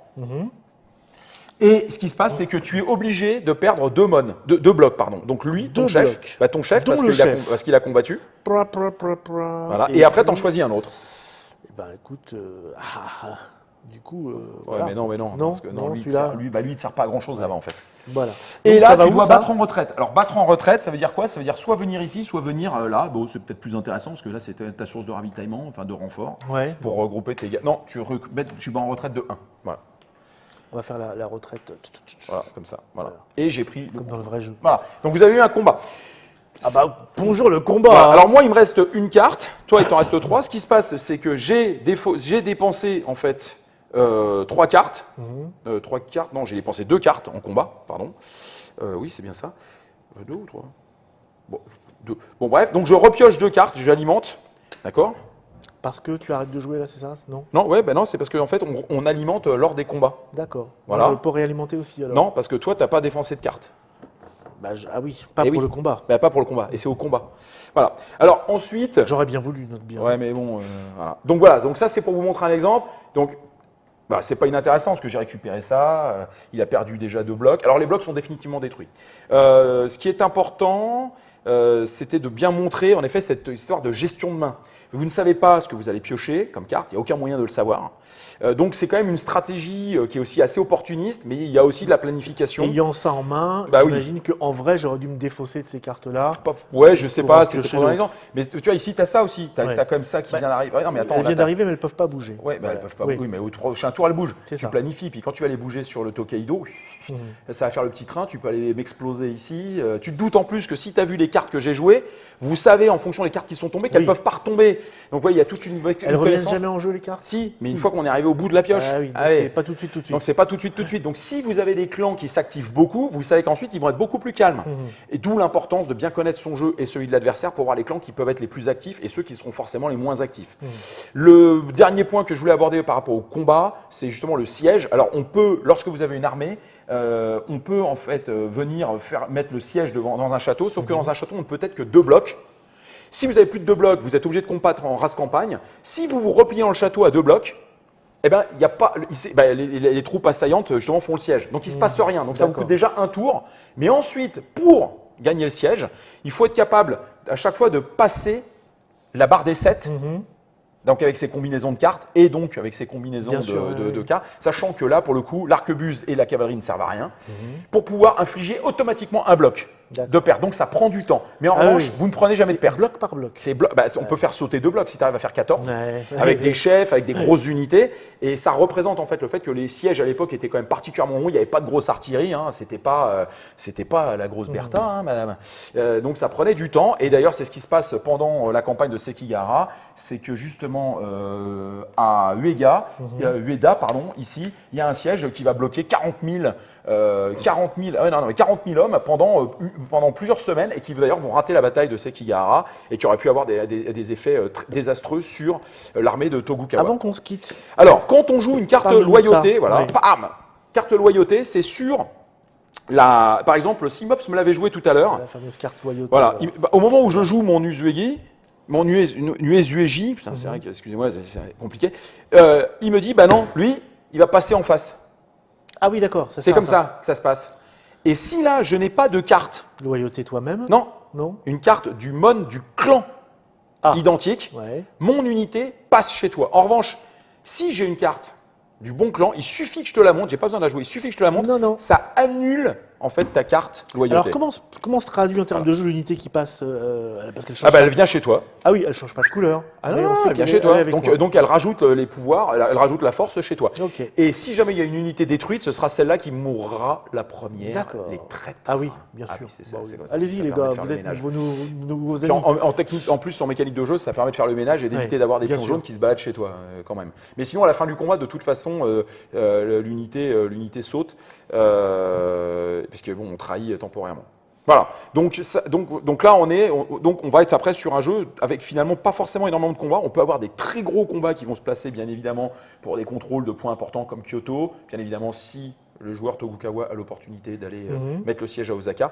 Et ce qui se passe, c'est que tu es obligé de perdre deux blocs. Pardon. Donc lui, ton Deux chef, blocs. bah, ton chef Dont parce le qu'il a, chef. parce qu'il a combattu. Voilà. Et après, tu en choisis un autre. Eh ben écoute, du coup. Ouais, voilà. mais non, Non, parce que non, lui, il te celui-là. sert, lui, il te sert pas à grand chose là-bas en fait. Voilà. Et Donc, là, ça va tu où, dois ça battre en retraite. Alors, battre en retraite, ça veut dire quoi? Ça veut dire soit venir ici, soit venir là. Bon, c'est peut-être plus intéressant parce que là, c'est ta source de ravitaillement, enfin de renfort, Ouais. pour regrouper tes gars. Non, tu bats en retraite de 1. Voilà, On va faire la retraite. voilà comme ça. Voilà. Voilà. Et j'ai pris le. Comme dans le vrai jeu. Voilà. Donc, vous avez eu un combat. Ah bah bonjour le combat. Voilà. hein. Alors, moi, il me reste une carte. Toi, il t'en reste 3. Ce qui se passe, c'est que j'ai dépensé en fait 3 cartes. 3 cartes. Non, j'ai dépensé 2 cartes en combat. Pardon. Oui, c'est bien ça. 2 ou 3 bon, 2. Bon, bref, donc je repioche 2 cartes, j'alimente. D'accord? Parce que tu arrêtes de jouer là, c'est ça? Non? Non, ouais, ben non, c'est parce qu'en fait, on alimente lors des combats. D'accord. Voilà. Moi, je peux réalimenter aussi alors. Non, parce que toi, tu n'as pas défoncé de cartes. Bah, ah oui, pas Eh pour oui. le combat. Ben, pas pour le combat, et c'est au combat. Voilà. Alors, ensuite. J'aurais bien voulu, note bien. Ouais, mais bon, voilà. Donc voilà, donc ça, c'est pour vous montrer un exemple. Donc, bah, c'est pas inintéressant parce que j'ai récupéré ça. Il a perdu déjà 2 blocs. Alors, les blocs sont définitivement détruits. Ce qui est important, c'était de bien montrer, en effet, cette histoire de gestion de main. Vous ne savez pas ce que vous allez piocher comme carte, il n'y a aucun moyen de le savoir. Donc, c'est quand même une stratégie qui est aussi assez opportuniste, mais il y a aussi de la planification. Ayant ça en main, Bah oui. j'imagine qu'en vrai, j'aurais dû me défausser de ces cartes-là. Ouais, je sais Pour pas, en c'était piocher trop dans d'autres. l'exemple. Mais tu vois, ici, tu as ça aussi. Tu as, Ouais. quand même ça qui Bah, vient d'arriver. Ouais, non, mais attends, Elles là, viennent t'as- d'arriver, mais elles peuvent pas bouger. Ouais, bah, Voilà. elles peuvent pas. Oui. Oui, mais au prochain tour, elles bougent. C'est Tu ça. planifies. Puis quand tu vas les bouger sur le Tokaido, ça va faire le petit train. Tu peux aller m'exploser ici. Tu te doutes en plus que si tu as vu les cartes que j'ai jouées, vous savez en fonction des cartes qui sont tombées qu'elles Oui. peuvent pas retomber. Donc, vous voyez, il y a toute une Elles reviennent connaissance. jamais en jeu, les cartes? Si, mais Si. une fois qu'on est arrivé au bout de la pioche. Ah oui, donc allez. c'est pas tout de suite, tout de suite. Donc c'est pas tout de suite. Donc si vous avez des clans qui s'activent beaucoup, vous savez qu'ensuite ils vont être beaucoup plus calmes. Et d'où l'importance de bien connaître son jeu et celui de l'adversaire pour voir les clans qui peuvent être les plus actifs et ceux qui seront forcément les moins actifs. Le dernier point que je voulais aborder par rapport au combat, c'est justement le siège. Alors on peut, lorsque vous avez une armée, on peut en fait venir mettre le siège dans un château, sauf que dans un château on ne peut être que 2 blocs. Si vous avez plus de 2 blocs, vous êtes obligé de combattre en race campagne. Si vous vous repliez dans le château à 2 blocs, eh ben, il y a pas, les troupes assaillantes justement font le siège. Donc il ne se passe rien. Donc ça vous D'accord. coûte déjà un tour. Mais ensuite, pour gagner le siège, il faut être capable à chaque fois de passer la barre des 7. Donc avec ses combinaisons de cartes et donc avec ses combinaisons Bien sûr, oui. de cartes, sachant que là, pour le coup, l'arquebuse et la cavalerie ne servent à rien, pour pouvoir infliger automatiquement un bloc D'accord. de perte. Donc ça prend du temps. Mais en Ah revanche, oui. vous ne prenez jamais de perte. Bloc par bloc. On peut faire sauter 2 blocs si tu arrives à faire 14, Ouais. avec des chefs, avec des grosses unités. Et ça représente en fait le fait que les sièges à l'époque étaient quand même particulièrement longs. Il n'y avait pas de grosse artillerie, hein. C'était pas la grosse Bertha, hein, madame. Donc ça prenait du temps. Et d'ailleurs, c'est ce qui se passe pendant la campagne de Sekigahara. C'est que justement, à Ueda, ici, il y a un siège qui va bloquer 40 000 hommes pendant pendant plusieurs semaines et qui d'ailleurs vont rater la bataille de Sekigahara et qui auraient pu avoir des effets désastreux sur l'armée de Tokugawa. Avant qu'on se quitte, Alors, quand on joue une carte Parle-nous de loyauté, ça. voilà, Oui. bam, carte loyauté, c'est sur par exemple, Simops me l'avait joué tout à l'heure. la fameuse carte loyauté. Voilà, au moment où je joue mon Uzuegi, mon Uesuegi, putain, c'est vrai que, excusez-moi, c'est compliqué, il me dit, bah non, lui, il va passer en face. Ah oui, d'accord. C'est comme ça que ça se passe. Et si là, je n'ai pas de carte, Loyauté toi-même. non, Non. une carte du mon du clan Ah. identique, Ouais. mon unité passe chez toi. En revanche, si j'ai une carte du bon clan, il suffit que je te la montre, j'ai pas besoin de la jouer, il suffit que je te la montre, Non, non. ça annule en fait ta carte loyauté. Alors comment se traduit en termes de jeu l'unité qui passe parce qu'elle change Ah bah pas. elle vient chez toi. Ah oui, elle change pas de couleur. Ah Mais non, on sait elle vient qu'elle chez est toi. avec moi. Donc elle rajoute les pouvoirs, elle rajoute la force chez toi. Ok. Et si jamais il y a une unité détruite, ce sera celle-là qui mourra la première. D'accord. Les traîtres. Ah oui, bien Ah sûr. oui, c'est ça, Bah c'est oui. comme ça. Allez-y Ça les permet gars, de faire vous le êtes ménage. nouveaux Puis amis. en technique, en plus, en mécanique de jeu, ça permet de faire le ménage et d'éviter Ouais, d'avoir des bien pions sûr. jaunes qui se baladent chez toi, quand même. Mais sinon, à la fin du combat, de toute façon, l'unité saute, puisque bon, on trahit temporairement. Voilà. Donc là, on va être après sur un jeu avec finalement pas forcément énormément de combats. On peut avoir des très gros combats qui vont se placer, bien évidemment, pour des contrôles de points importants comme Kyoto. Bien évidemment, si le joueur Tokugawa a l'opportunité d'aller mettre le siège à Osaka.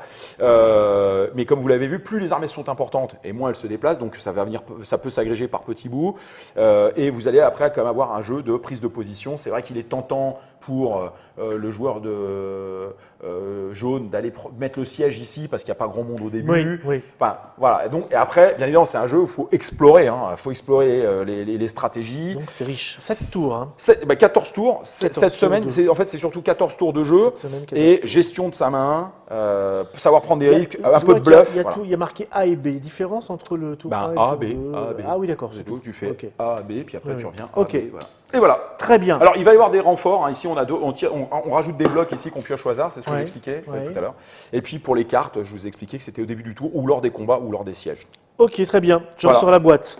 Mais comme vous l'avez vu, plus les armées sont importantes et moins elles se déplacent, donc ça peut s'agréger par petits bouts. Et vous allez après quand même avoir un jeu de prise de position. C'est vrai qu'il est tentant pour le joueur jaune d'aller mettre le siège ici parce qu'il n'y a pas grand monde au début. Oui, oui. Enfin, voilà. Et après, bien évidemment, c'est un jeu où il faut explorer. Il faut explorer les stratégies. Donc c'est riche. 7 tours. Hein. 14 tours. 14 Cette semaine, tours en fait, c'est surtout 14 tours de jeu Cette semaine, 14 et gestion de sa main, savoir prendre des risques, un Je peu vois de qu'il y a- bluff. Il y, a voilà. tout- il y a marqué A et B. Différence entre le tour 1 et le A, tour B, 2. A, B. Ah oui, d'accord. C'est tout. Tu fais Ok. A, B, puis après Oui, tu oui. reviens A, Ok. B. Voilà. Et voilà. Très bien. Alors, il va y avoir des renforts. Ici, on rajoute des blocs ici qu'on pioche au hasard. C'est ce que Ouais, j'expliquais ouais. tout à l'heure. Et puis, pour les cartes, je vous ai expliqué que c'était au début du tour, ou lors des combats, ou lors des sièges. Ok, très bien. Je Voilà. ressors la boîte.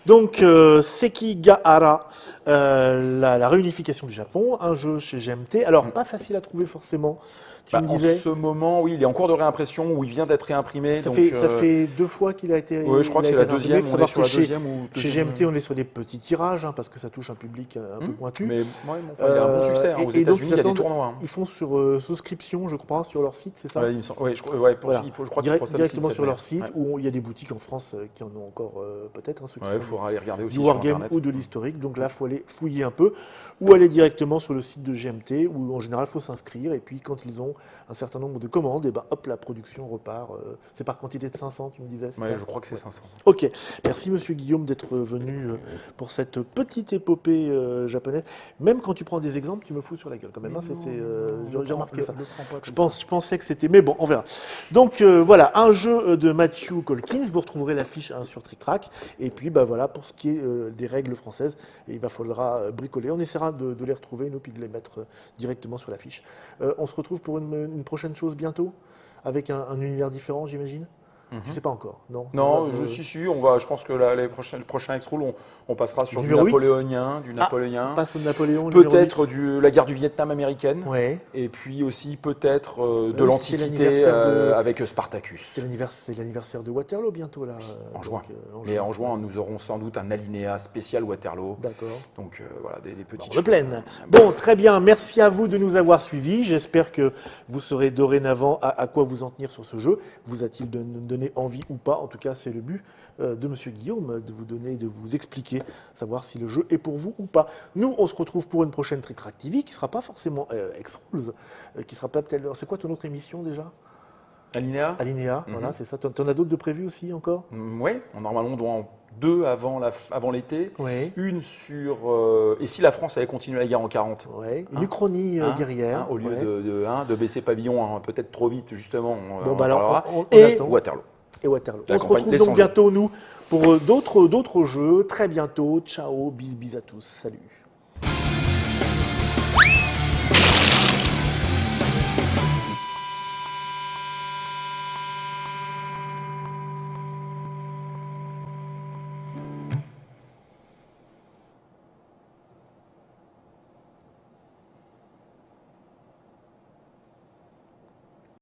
Donc, Sekigahara, la réunification du Japon, un jeu chez GMT. Alors, pas facile à trouver forcément. Tu me En disais, ce moment, oui, il est en cours de réimpression, où il vient d'être réimprimé. ça donc, fait 2 fois qu'il a été. oui, je crois que il a c'est la été réimprimé. deuxième. Faut On est savoir sur la que deuxième ou Chez deuxième. GMT, on est sur des petits tirages, parce que ça touche un public un peu pointu. Mais ouais, mais enfin, il a un bon succès. Aux et donc, États-Unis, il y a des attendent- tournois. Ils font sur souscription, je crois, sur leur site, c'est ça? Ouais, il me semble- ouais, je crois ouais, Voilà. je crois qu'ils procèdent Directement aussi de sur cette leur manière. site, où il y a des boutiques en France qui en ont encore peut-être, ceux qui Ouais, il font faudra aller regarder aussi du sur wargame Internet. ou de l'historique. Donc là, il faut aller fouiller un peu, ou aller directement sur le site de GMT, où en général, il faut s'inscrire. Et puis, quand ils ont un certain nombre de commandes, et ben, hop, la production repart. C'est par quantité de 500, tu me disais, c'est Ouais, ça? je crois que c'est Ouais. 500. Ok, merci Monsieur Guillaume d'être venu pour cette petite épopée japonaise. Même quand tu prends des exemples, tu me fous sur la gueule quand même. Hein, j'ai remarqué ça. Je pensais que c'était, mais bon, on verra. Donc voilà, un jeu de Matthew Colkins. Vous retrouverez l'affiche sur Trick Track. Et puis bah voilà, pour ce qui est des règles françaises, il va falloir bricoler. On essaiera de les retrouver nous puis de les mettre directement sur l'affiche. On se retrouve pour une prochaine chose bientôt, avec un univers différent, j'imagine. Je sais pas encore, non. Non, Voilà, je pense que le prochain X-Roll, on passera sur du Numéro 8. napoléonien, on passe au Napoléon. peut-être la guerre du Vietnam américaine, Ouais. et puis aussi peut-être de Oui, c'est l'Antiquité l'anniversaire de- avec Spartacus. C'est l'anniversaire de Waterloo bientôt là. En juin. En Mais en juin, nous aurons sans doute un alinéa spécial Waterloo. D'accord. Donc voilà, des petites De choses. pleine. Bon, très bien. Merci à vous de nous avoir suivis. J'espère que vous saurez dorénavant à quoi vous en tenir sur ce jeu. Vous a-t-il donné envie ou pas? En tout cas, c'est le but de Monsieur Guillaume, de vous donner, de vous expliquer, savoir si le jeu est pour vous ou pas. Nous, on se retrouve pour une prochaine Trick Track TV qui sera pas forcément X-Rules, qui sera pas peut-être. C'est quoi ton autre émission déjà? Alinéa Alinéa, voilà, c'est ça. T'en as d'autres de prévus aussi encore? Oui, normalement, on doit en 2 avant l'été. Oui. Une sur. Et si la France avait continué la guerre en 40 Ouais. Une uchronie guerrière. au lieu ouais. de baisser pavillon peut-être trop vite, justement. Bon, on bah alors, parlera. on Et attend. Waterloo. Et Waterloo. La On se campagne retrouve des donc 100 jours. bientôt, nous, pour d'autres jeux. Très bientôt. Ciao, bis à tous. Salut.